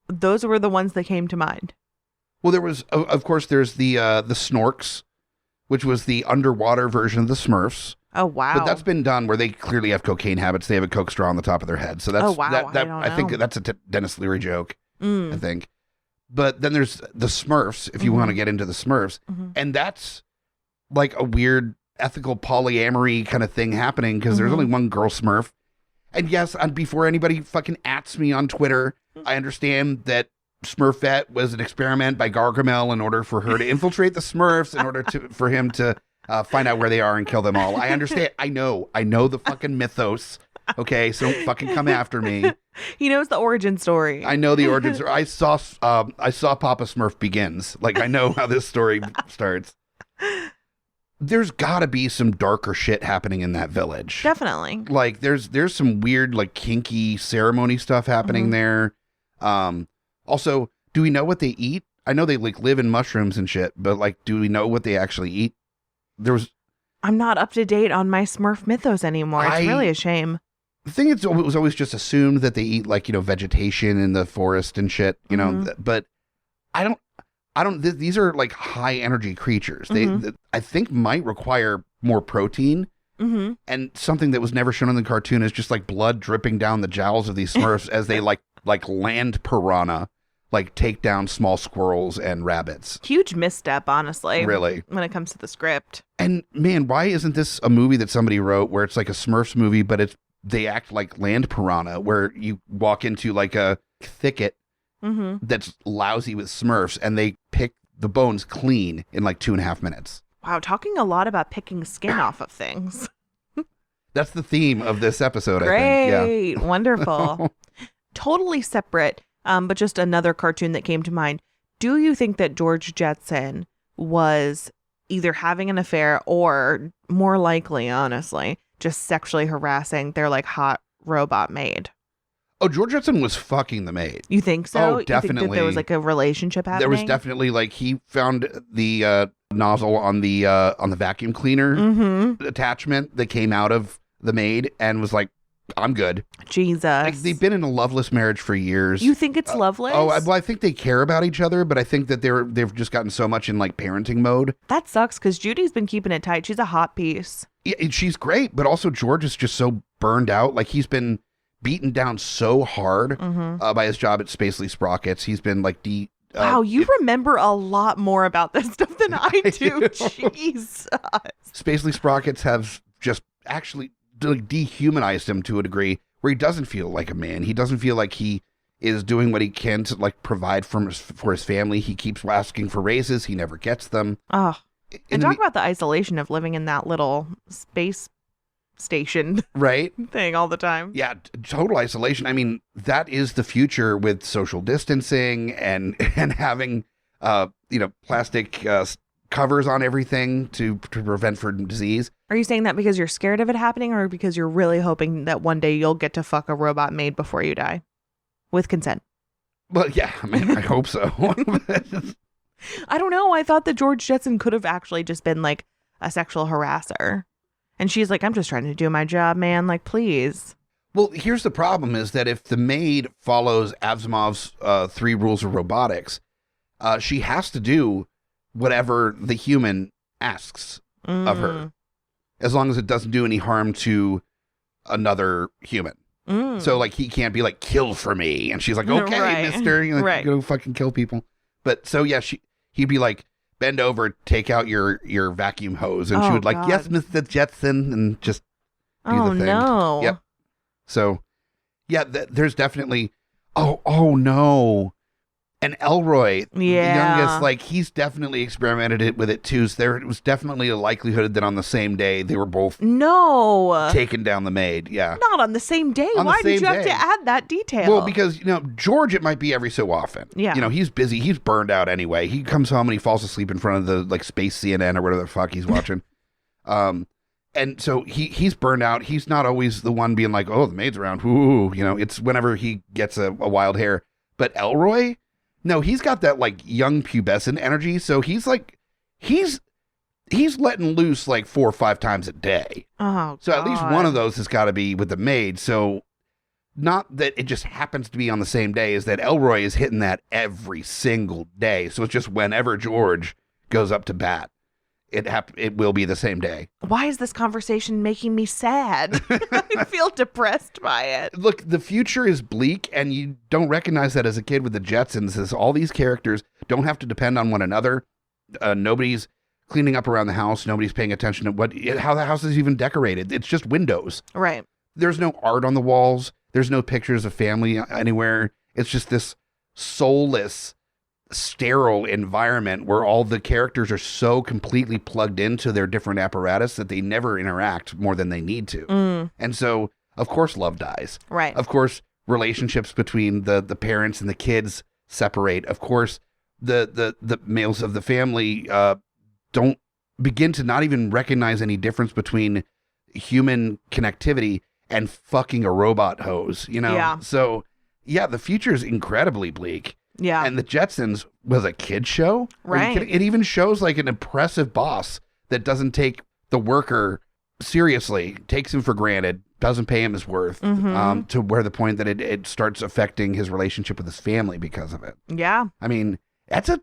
Those were the ones that came to mind. Well, there was, of course, there's the Snorks, which was the underwater version of the Smurfs. Oh, wow. But that's been done where they clearly have cocaine habits. They have a Coke straw on the top of their head. So that's, I think that's a Dennis Leary joke, I think. But then there's the Smurfs, if you want to get into the Smurfs. And that's like a weird ethical polyamory kind of thing happening because there's only one girl Smurf. And yes, before anybody fucking ats me on Twitter, I understand that Smurfette was an experiment by Gargamel in order for her to infiltrate the Smurfs, in order for him to find out where they are and kill them all. I understand. I know the fucking mythos. Okay, so don't fucking come after me. He knows the origin story. I know the origin story. I saw Papa Smurf Begins. Like, I know how this story starts. There's got to be some darker shit happening in that village. Definitely. Like, there's some weird, like, kinky ceremony stuff happening there. Also, do we know what they eat? I know they like live in mushrooms and shit, but like, do we know what they actually eat? I'm not up to date on my Smurf mythos anymore. It's really a shame. The thing is, it was always just assumed that they eat like, vegetation in the forest and shit, but I don't, these are like high energy creatures. They, I think might require more protein. And something that was never shown in the cartoon is just like blood dripping down the jowls of these Smurfs as they like land piranha, like take down small squirrels and rabbits. Huge misstep, honestly. Really. When it comes to the script. And man, why isn't this a movie that somebody wrote where it's like a Smurfs movie, but they act like land piranha, where you walk into like a thicket that's lousy with Smurfs and they pick the bones clean in like 2.5 minutes. Wow, talking a lot about picking skin off of things. That's the theme of this episode, Great. I think. Yeah. Wonderful. Totally separate, but just another cartoon that came to mind. Do you think that George Jetson was either having an affair or, more likely, honestly, just sexually harassing their like hot robot maid? Oh, George Jetson was fucking the maid. You think so? Oh, definitely. You think that there was like a relationship happening? There was definitely like he found the nozzle on the vacuum cleaner attachment that came out of the maid and was like, I'm good. Jesus. Like, they've been in a loveless marriage for years. You think it's loveless? I think they care about each other, but I think that they've just gotten so much in like parenting mode. That sucks because Judy's been keeping it tight. She's a hot piece. Yeah, she's great, but also George is just so burned out. Like, he's been beaten down so hard by his job at Spacely Sprockets. He's been like wow, you remember a lot more about this stuff than I do. Jesus. Spacely Sprockets have just actually like dehumanized him to a degree where he doesn't feel like a man. He doesn't feel like he is doing what he can to like provide for his family. He keeps asking for raises. He never gets them. Oh, and talk about the isolation of living in that little space station thing all the time. Yeah, total isolation. I mean, that is the future with social distancing and having plastic covers on everything to prevent from disease. Are you saying that because you're scared of it happening, or because you're really hoping that one day you'll get to fuck a robot maid before you die with consent? Well, yeah, I mean, I hope so. I don't know. I thought that George Jetson could have actually just been like a sexual harasser. And she's like, I'm just trying to do my job, man. Like, please. Well, here's the problem is that if the maid follows Asimov's 3 rules of robotics, she has to do whatever the human asks of her, as long as it doesn't do any harm to another human. So, like, he can't be like, kill for me. And she's like, okay, mister, like, go fucking kill people. But so, yeah, he'd be like, bend over, take out your vacuum hose. And she would like, yes, Mr. Jetson, and just do the thing. No. Yep. So, yeah, there's definitely, oh no. And Elroy, the Yeah. youngest, like, he's definitely experimented with it too. So there was definitely a likelihood that on the same day they were both No. taken down the maid. Yeah. Not on the same day. On the Why did same you have day. to add that detail? Well, because, George, it might be every so often. Yeah. He's busy. He's burned out anyway. He comes home and he falls asleep in front of the, like, space CNN or whatever the fuck he's watching. And so he's burned out. He's not always the one being like, oh, the maid's around. Ooh, it's whenever he gets a wild hair. But Elroy, no, he's got that, like, young pubescent energy. So he's like, he's letting loose like 4 or 5 times a day. Oh, so at least one of those has got to be with the maid. So not that it just happens to be on the same day, is that Elroy is hitting that every single day. So it's just whenever George goes up to bat, it will be the same day. Why is this conversation making me sad? I feel depressed by it. Look, the future is bleak, and you don't recognize that as a kid with the Jetsons, as all these characters don't have to depend on one another. Nobody's cleaning up around the house. Nobody's paying attention to how the house is even decorated. It's just windows. Right. There's no art on the walls. There's no pictures of family anywhere. It's just this soulless, sterile environment where all the characters are so completely plugged into their different apparatus that they never interact more than they need to. And so, of course, love dies. Right. Of course, relationships between the parents and the kids separate. Of course, the males of the family don't begin to not even recognize any difference between human connectivity and fucking a robot hose, Yeah. So, yeah, the future is incredibly bleak. Yeah. And the Jetsons was a kid show. Right. It even shows like an impressive boss that doesn't take the worker seriously, takes him for granted, doesn't pay him his worth, to where the point that it starts affecting his relationship with his family because of it. Yeah. I mean, that's a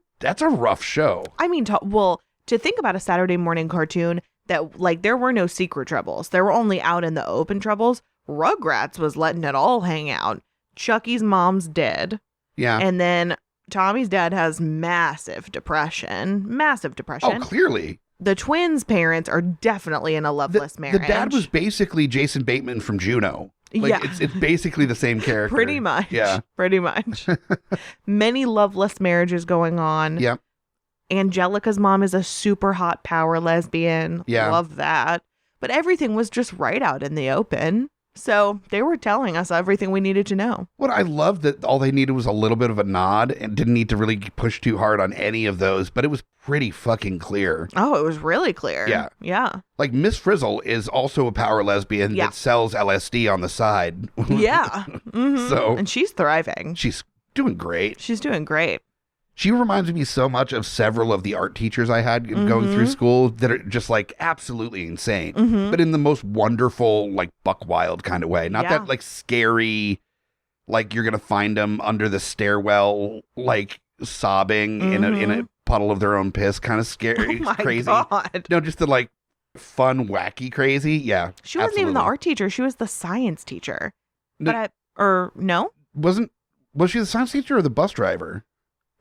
rough show. I mean, to think about a Saturday morning cartoon that, like, there were no secret troubles. There were only out in the open troubles. Rugrats was letting it all hang out. Chucky's mom's dead. Yeah. And then Tommy's dad has massive depression. Oh, clearly. The twins' parents are definitely in a loveless marriage. The dad was basically Jason Bateman from Juno. Like, yeah. It's basically the same character. Pretty much. Yeah. Pretty much. Many loveless marriages going on. Yep. Angelica's mom is a super hot power lesbian. Yeah. Love that. But everything was just right out in the open. So they were telling us everything we needed to know. What I love that all they needed was a little bit of a nod and didn't need to really push too hard on any of those, but it was pretty fucking clear. Oh, it was really clear. Yeah. Yeah. Like Miss Frizzle is also a power lesbian that sells LSD on the side. Yeah. Mm-hmm. So, and she's thriving. She's doing great. She's doing great. She reminds me so much of several of the art teachers I had going through school that are just like absolutely insane, but in the most wonderful, like buck wild kind of way. Not that like scary, like you're going to find them under the stairwell, like sobbing in a puddle of their own piss kind of scary, Oh my crazy. God. No, just the like fun, wacky, crazy. Yeah. She wasn't even the art teacher. She was the science teacher. No, No? Was she the science teacher or the bus driver?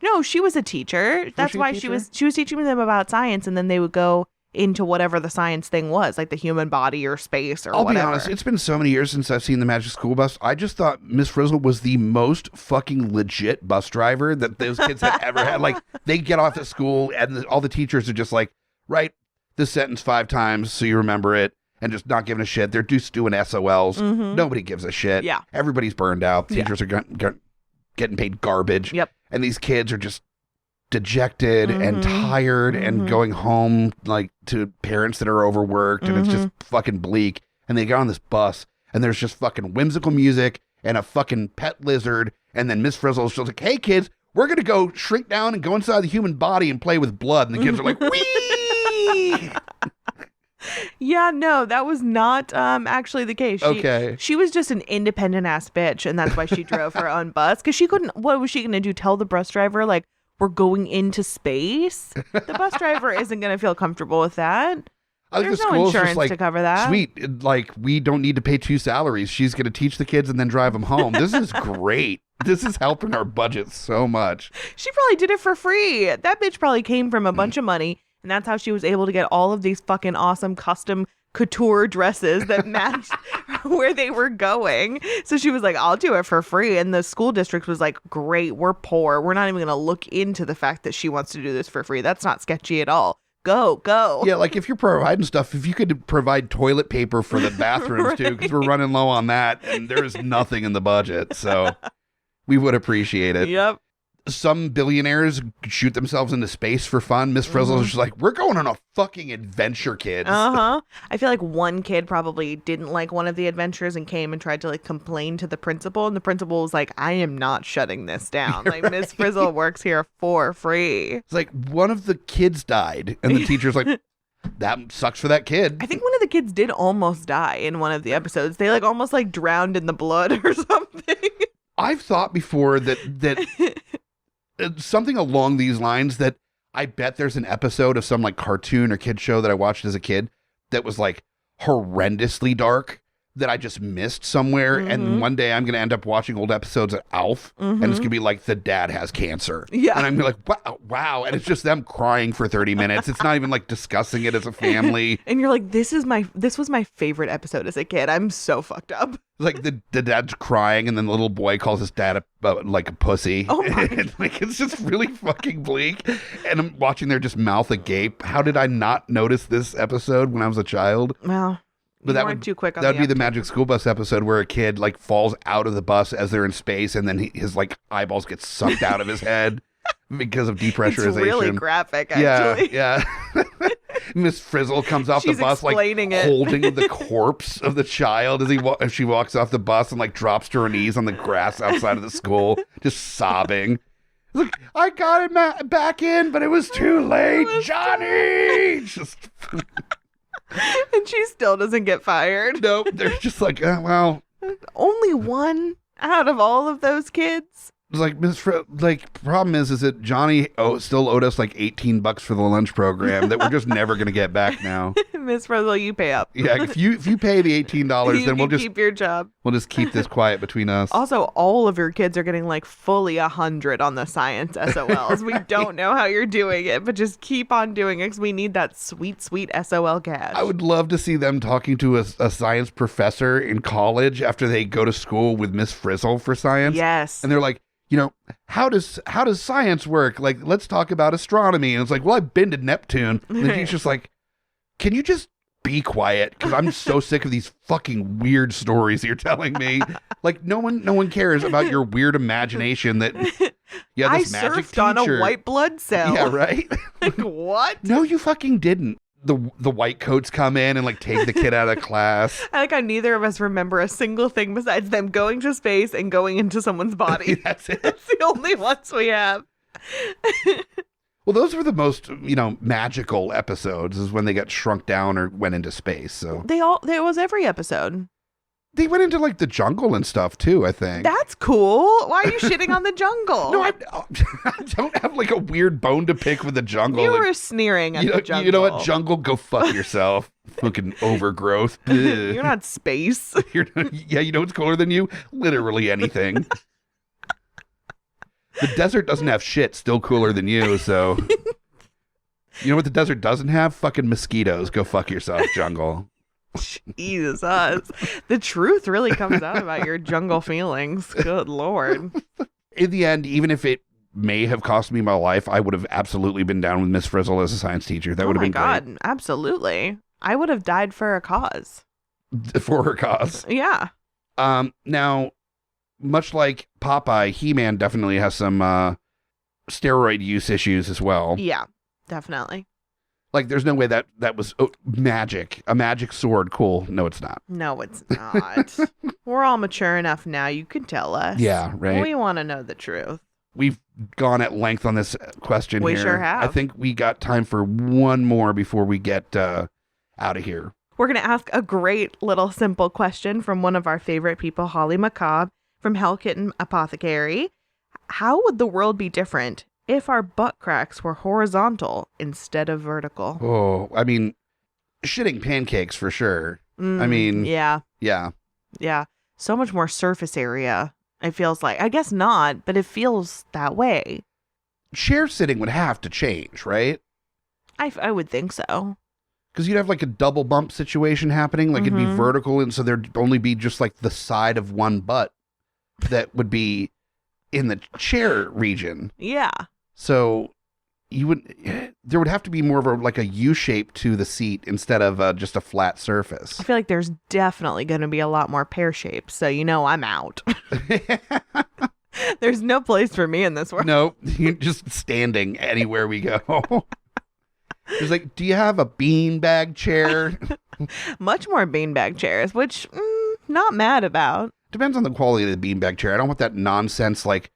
No, she was a teacher. That's why she was teaching them about science, and then they would go into whatever the science thing was, like the human body or space or I'll whatever. be honest, it's been so many years since I've seen the Magic School Bus. I just thought Miss Frizzle was the most fucking legit bus driver that those kids had ever had. Like, they get off at school and all the teachers are just like, write this sentence 5 times so you remember it, and just not giving a shit. They're just doing SOLs. Nobody gives a shit. Yeah. Everybody's burned out. Teachers are getting paid garbage. Yep. And these kids are just dejected and tired and going home like to parents that are overworked, and it's just fucking bleak. And they get on this bus and there's just fucking whimsical music and a fucking pet lizard. And then Miss Frizzle's just like, hey kids, we're going to go shrink down and go inside the human body and play with blood. And the kids are like, wee! Yeah, no, that was not actually the case. She was just an independent ass bitch, and that's why she drove her own bus, because she couldn't. What was she going to do? Tell the bus driver, like, we're going into space? The bus driver isn't going to feel comfortable with that. There's no insurance to cover that. Sweet, like, we don't need to pay 2 salaries. She's going to teach the kids and then drive them home. This is great. This is helping our budget so much. She probably did it for free. That bitch probably came from a bunch of money. And that's how she was able to get all of these fucking awesome custom couture dresses that matched where they were going. So she was like, I'll do it for free. And the school district was like, great, we're poor. We're not even going to look into the fact that she wants to do this for free. That's not sketchy at all. Go. Yeah, like if you're providing stuff, if you could provide toilet paper for the bathrooms too, because we're running low on that and there's nothing in the budget. So we would appreciate it. Yep. Some billionaires shoot themselves into space for fun. Miss Frizzle's just like, we're going on a fucking adventure, kids. I feel like one kid probably didn't like one of the adventures and came and tried to like complain to the principal. And the principal was like, I am not shutting this down. Like, right. Miss Frizzle works here for free. It's like one of the kids died. And the teacher's like, that sucks for that kid. I think one of the kids did almost die in one of the episodes. They like almost like drowned in the blood or something. I've thought before that something along these lines, that I bet there's an episode of some like cartoon or kid show that I watched as a kid that was like horrendously dark that I just missed somewhere. And one day I'm going to end up watching old episodes of Alf and it's going to be like the dad has cancer. Yeah. And I'm gonna be like, wow. And it's just them crying for 30 minutes. It's not even like discussing it as a family. And you're like, this was my favorite episode as a kid. I'm so fucked up. Like the dad's crying and then the little boy calls his dad like a pussy. Oh my and like it's just really fucking bleak. And I'm watching their just mouth agape. How did I not notice this episode when I was a child? Well, But you weren't too quick on that would be the uptake. Magic School Bus episode where a kid like falls out of the bus as they're in space and then his like eyeballs get sucked out of his head because of depressurization. It's really graphic, actually. Yeah. Miss Frizzle comes off She's the bus like explaining it. holding the corpse of the child as she walks off the bus and like drops to her knees on the grass outside of the school, just sobbing. Look, I got it back in, but it was too late, Johnny. Just And she still doesn't get fired. nope. They're just like, well. Only one out of all of those kids. It's like problem is that Johnny still owed us like $18 for the lunch program that we're just never gonna get back now. Miss Frizzle, you pay up. Yeah, if you pay the $18, You then we'll can just keep your job. keep this quiet between us. Also, all of your kids are getting like fully 100 on the science SOLs. We don't know how you're doing it, but just keep on doing it because we need that sweet, sweet SOL cash. I would love to see them talking to a science professor in college after they go to school with Miss Frizzle for science. Yes. And they're like, how does science work? Like, let's talk about astronomy. And it's like, well, I've been to Neptune. And then he's just like, can you just be quiet? Because I'm so sick of these fucking weird stories you're telling me. Like, no one cares about your weird imagination that I this magic surfed on a teacher- white blood cell. Yeah, right? Like, what? No, you fucking didn't. The white coats come in and like take the kid out of class. I like how neither of us remember a single thing besides them going to space and going into someone's body. That's it. That's the only ones we have. Well, those were the most, magical episodes is when they got shrunk down or went into space. So There was every episode. they went into like the jungle and stuff too, I think. That's cool. Why are you shitting on the jungle? No, I don't have like a weird bone to pick with the jungle. You Like, were sneering at the jungle. you know what, jungle, go fuck yourself. Fucking overgrowth. You're not space. Yeah, you know what's cooler than you? Literally anything. The desert doesn't have shit, still cooler than you, so. You know what the desert doesn't have? Fucking mosquitoes. Go fuck yourself, jungle. Jesus. The truth really comes out about your jungle feelings. Good Lord. In the end, even if it may have cost me my life, I would have absolutely been down with Miss Frizzle as a science teacher. That would have been God, absolutely. I would have died for a cause. great for her cause. Yeah. Now, much like Popeye, He-Man definitely has some steroid use issues as well. Yeah, definitely. Like, there's no way that was magic. A magic sword. Cool. No, it's not. No, it's not. We're all mature enough now. You can tell us. Yeah, right. We want to know the truth. We've gone at length on this question We here. sure have. I think we got time for one more before we get out of here. We're going to ask a great little simple question from one of our favorite people, Holly Macabre from Hell Kitten Apothecary. How would the world be different if our butt cracks were horizontal instead of vertical? Oh, I mean, shitting pancakes for sure. I mean, Yeah. yeah. So much more surface area, it feels like. I guess not, but it feels that way. Chair sitting would have to change, right? I would think so. Because you'd have like a double bump situation happening. Like it'd be vertical. And so there'd only be just like the side of one butt that would be in the chair region. Yeah. So there would have to be more of like a U shape to the seat instead of just a flat surface. I feel like there's definitely going to be a lot more pear-shaped. So, I'm out. There's no place for me in this world. No, you're just standing anywhere we go. It's like, do you have a beanbag chair? Much more beanbag chairs, which not mad about. Depends on the quality of the beanbag chair. I don't want that nonsense, like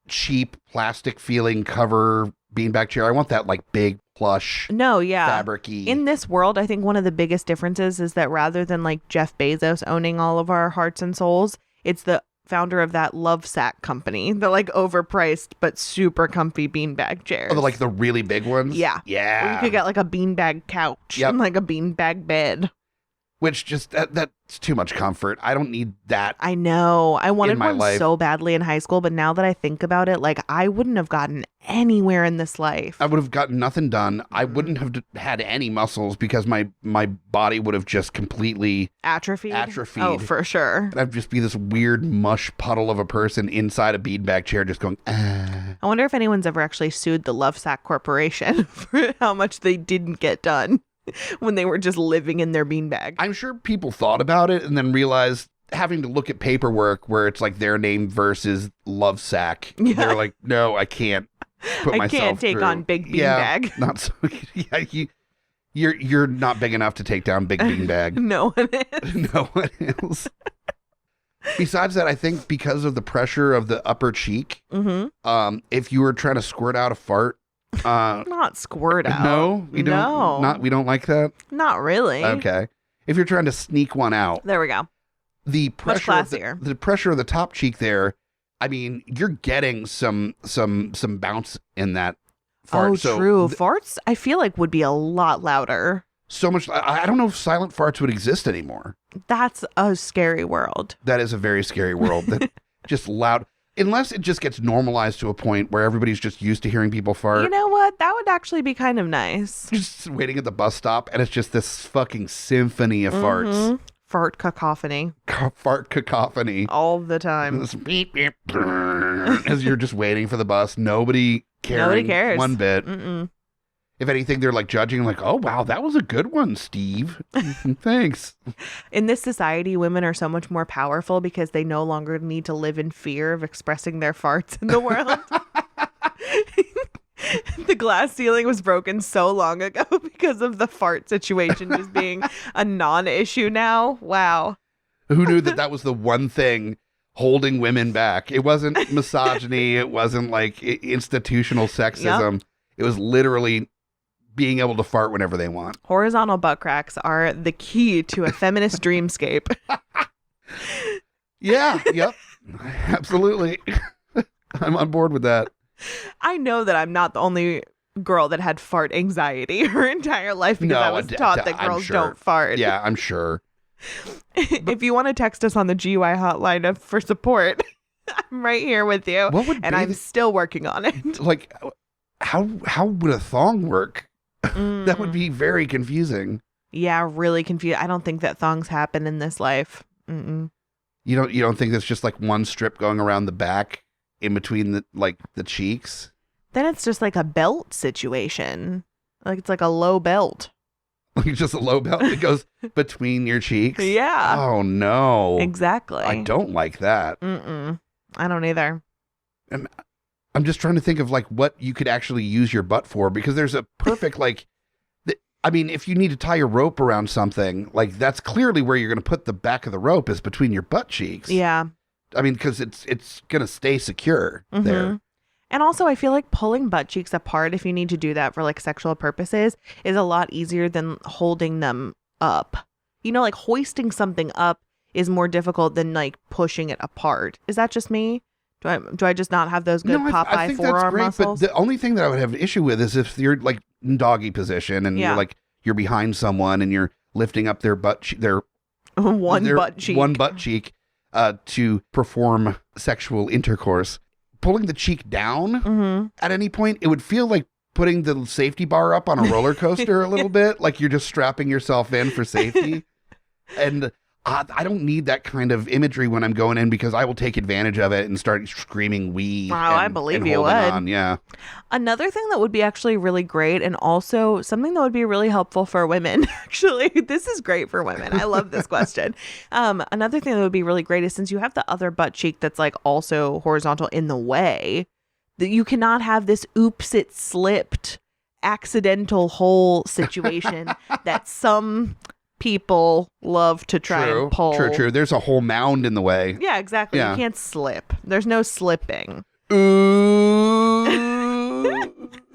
cheap plastic feeling cover beanbag chair. I want that like big plush. No, yeah. Fabric-y. In this world, I think one of the biggest differences is that rather than like Jeff Bezos owning all of our hearts and souls, it's the founder of that love sack company, the like overpriced but super comfy beanbag chairs. Oh, like the really big ones? Yeah. Yeah. Or you could get like a beanbag couch and like a beanbag bed. Which just, that's too much comfort. I don't need that. I know. I wanted my one life. so badly in high school, but now that I think about it, like I wouldn't have gotten anywhere in this life. I would have gotten nothing done. I wouldn't have had any muscles because my body would have just completely atrophied. Oh, for sure. And I'd just be this weird mush puddle of a person inside a beanbag chair just going, I wonder if anyone's ever actually sued the Lovesack Corporation for how much they didn't get done when they were just living in their beanbag. I'm sure people thought about it and then realized having to look at paperwork where it's like their name versus Lovesack. Yeah. They're like, no, I can't put myself I can't take through. on big beanbag. Not so. Yeah, you're not big enough to take down big beanbag. No one is. No one is. Besides that, I think because of the pressure of the upper cheek, if you were trying to squirt out a fart, not squirt out. No, we don't. No. We don't like that. Not really. Okay, if you're trying to sneak one out, there we go. The pressure, much classier. The pressure of the top cheek there. I mean, you're getting some bounce in that fart. Oh, so true. Farts, I feel like would be a lot louder. So much. I don't know if silent farts would exist anymore. That's a scary world. That is a very scary world. That just loud. Unless it just gets normalized to a point where everybody's just used to hearing people fart. You know what? That would actually be kind of nice. Just waiting at the bus stop, and it's just this fucking symphony of farts. Fart cacophony. Fart cacophony. All the time. This beep, beep, as you're just waiting for the bus. Nobody cares one bit. If anything, they're like judging, like, oh, wow, that was a good one, Steve. Thanks. In this society, women are so much more powerful because they no longer need to live in fear of expressing their farts in the world. The glass ceiling was broken so long ago because of the fart situation just being a non-issue now. Wow. Who knew that was the one thing holding women back? It wasn't misogyny. It wasn't like institutional sexism. Yep. It was literally being able to fart whenever they want. Horizontal butt cracks are the key to a feminist dreamscape. Yeah, yep. Absolutely. I'm on board with that. I know that I'm not the only girl that had fart anxiety her entire life because I was taught that girls don't fart. Yeah, I'm sure. If you want to text us on the GUI hotline for support, I'm right here with you. And I'm still working on it. Like, how would a thong work? That would be very confusing. Yeah, really confused. I don't think that thongs happen in this life. You don't think there's just like one strip going around the back in between the cheeks? Then it's just like a belt situation. Like it's like a low belt. Like just a low belt that goes between your cheeks? Yeah. Oh no. Exactly. I don't like that. I don't either. And I'm just trying to think of like what you could actually use your butt for, because there's a perfect if you need to tie your rope around something, like that's clearly where you're going to put the back of the rope is between your butt cheeks. Yeah. I mean, because it's going to stay secure there. And also, I feel like pulling butt cheeks apart, if you need to do that for like sexual purposes, is a lot easier than holding them up. Like hoisting something up is more difficult than like pushing it apart. Is that just me? Do I just not have those good Popeye forearm muscles? But the only thing that I would have an issue with is if you're like in doggy position and you're behind someone and you're lifting up their butt, butt cheek to perform sexual intercourse. Pulling the cheek down at any point, it would feel like putting the safety bar up on a roller coaster a little bit, like you're just strapping yourself in for safety. And I don't need that kind of imagery when I'm going in, because I will take advantage of it and start screaming "wee." Wow, I believe you would. On. Yeah. Another thing that would be actually really great, and also something that would be really helpful for women. Actually, this is great for women. I love this question. Another thing that would be really great is, since you have the other butt cheek that's like also horizontal in the way, that you cannot have this "oops, it slipped" accidental hole situation that some people love to try and pull. True. There's a whole mound in the way. Yeah, exactly. Yeah. You can't slip. There's no slipping.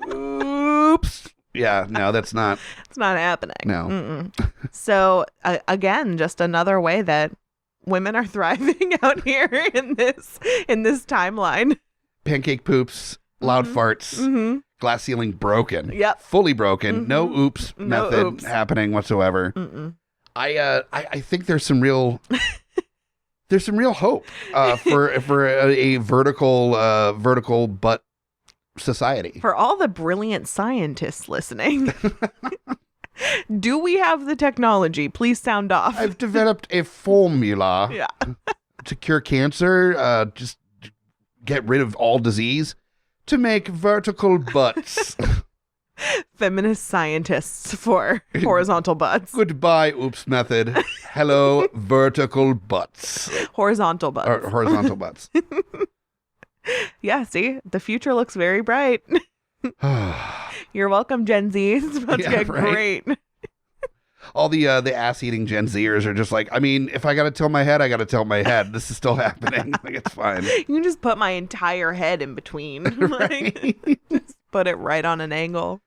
Oops. Yeah, no, that's not. It's not happening. No. So again, just another way that women are thriving out here in this timeline. Pancake poops, loud farts, glass ceiling broken. Yep. Fully broken. No oops No method oops. happening whatsoever. I think there's some real hope for a vertical butt society. For all the brilliant scientists listening, do we have the technology? Please sound off. I've developed a formula to cure cancer, just get rid of all disease, to make vertical butts. Feminist scientists for horizontal butts. Goodbye, oops method. Hello, vertical butts. Horizontal butts. Or horizontal butts. Yeah, see? The future looks very bright. You're welcome, Gen Z. It's about to get great. All the ass-eating Gen Zers are just like, I mean, if I got to tilt my head, I got to tilt my head. This is still happening. Like, it's fine. You can just put my entire head in between. Like, just put it right on an angle.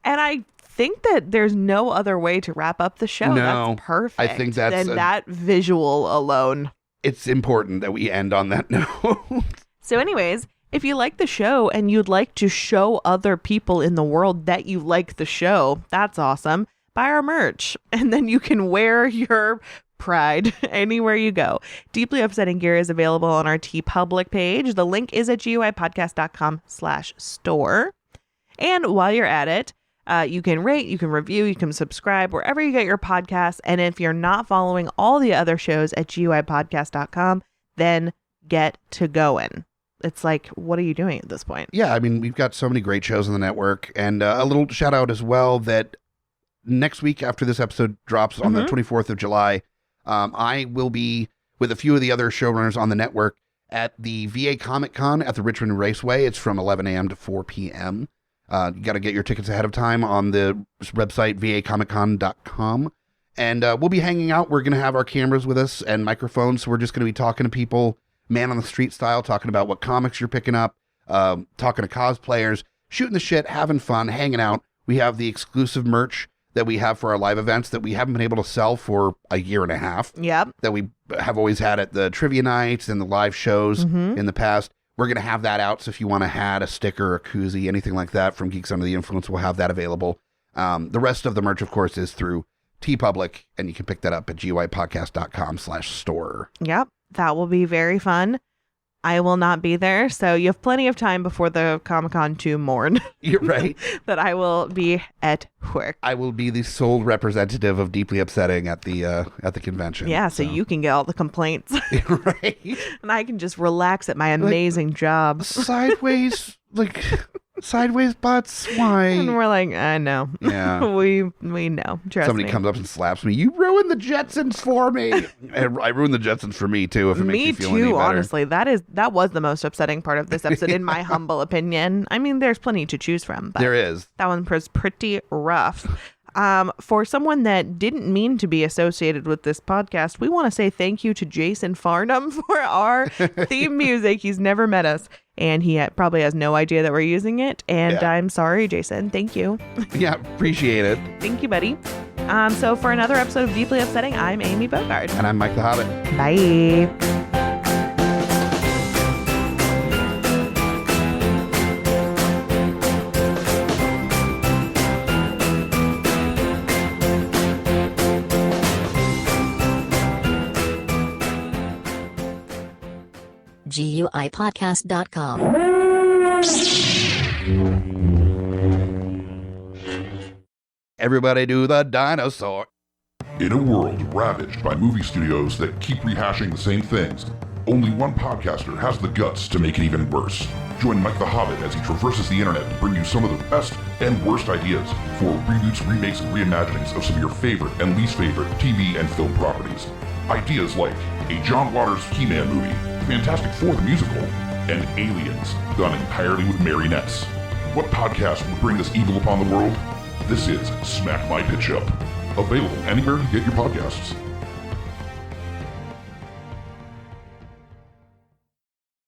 And I think that there's no other way to wrap up the show. No, that's perfect. I think that's that visual alone. It's important that we end on that note. So anyways, if you like the show and you'd like to show other people in the world that you like the show, that's awesome. Buy our merch, and then you can wear your pride anywhere you go. Deeply Upsetting gear is available on our TeePublic page. The link is at guipodcast.com/store. And while you're at it, you can rate, you can review, you can subscribe wherever you get your podcasts. And if you're not following all the other shows at guipodcast.com, then get to going. It's like, what are you doing at this point? Yeah, I mean, we've got so many great shows on the network. And a little shout out as well that next week after this episode drops on the 24th of July, I will be with a few of the other showrunners on the network at the VA Comic Con at the Richmond Raceway. It's from 11 a.m. to 4 p.m. You got to get your tickets ahead of time on the website, vacomiccon.com. And we'll be hanging out. We're going to have our cameras with us and microphones. So we're just going to be talking to people, man on the street style, talking about what comics you're picking up, talking to cosplayers, shooting the shit, having fun, hanging out. We have the exclusive merch that we have for our live events that we haven't been able to sell for a year and a half. Yep. That we have always had at the trivia nights and the live shows in the past. We're going to have that out. So if you want a hat, a sticker, a koozie, anything like that from Geeks Under the Influence, we'll have that available. The rest of the merch, of course, is through TeePublic, and you can pick that up at guipodcast.com/store. Yep. That will be very fun. I will not be there, so you have plenty of time before the Comic-Con to mourn. You're right. That I will be at work. I will be the sole representative of Deeply Upsetting at the convention. Yeah, so you can get all the complaints. Right. And I can just relax at my amazing job. Sideways butts. Why? And we're like, I know. Yeah. we know. Trust Somebody me. comes up and slaps me. You ruined the Jetsons for me. And I ruined the Jetsons for me too. If it makes you feel any better. Honestly, that was the most upsetting part of this episode, in my humble opinion. I mean, there's plenty to choose from, but there is. That one was pretty rough. For someone that didn't mean to be associated with this podcast, we want to say thank you to Jason Farnham for our theme music. He's never met us, and he probably has no idea that we're using it. And I'm sorry, Jason. Thank you. Yeah, appreciate it. Thank you, buddy. So for another episode of Deeply Upsetting, I'm Amy Bogarde. And I'm Mike the Hobbit. Bye. guipodcast.com Everybody do the dinosaur. In a world ravaged by movie studios that keep rehashing the same things, only one podcaster has the guts to make it even worse. Join Mike the Hobbit as he traverses the internet to bring you some of the best and worst ideas for reboots, remakes, and reimaginings of some of your favorite and least favorite TV and film properties. Ideas like a John Waters He-Man movie, Fantastic Four the musical, and Aliens, done entirely with marionettes. What podcast would bring this evil upon the world? This is Smack My Pitch Up. Available anywhere you get your podcasts.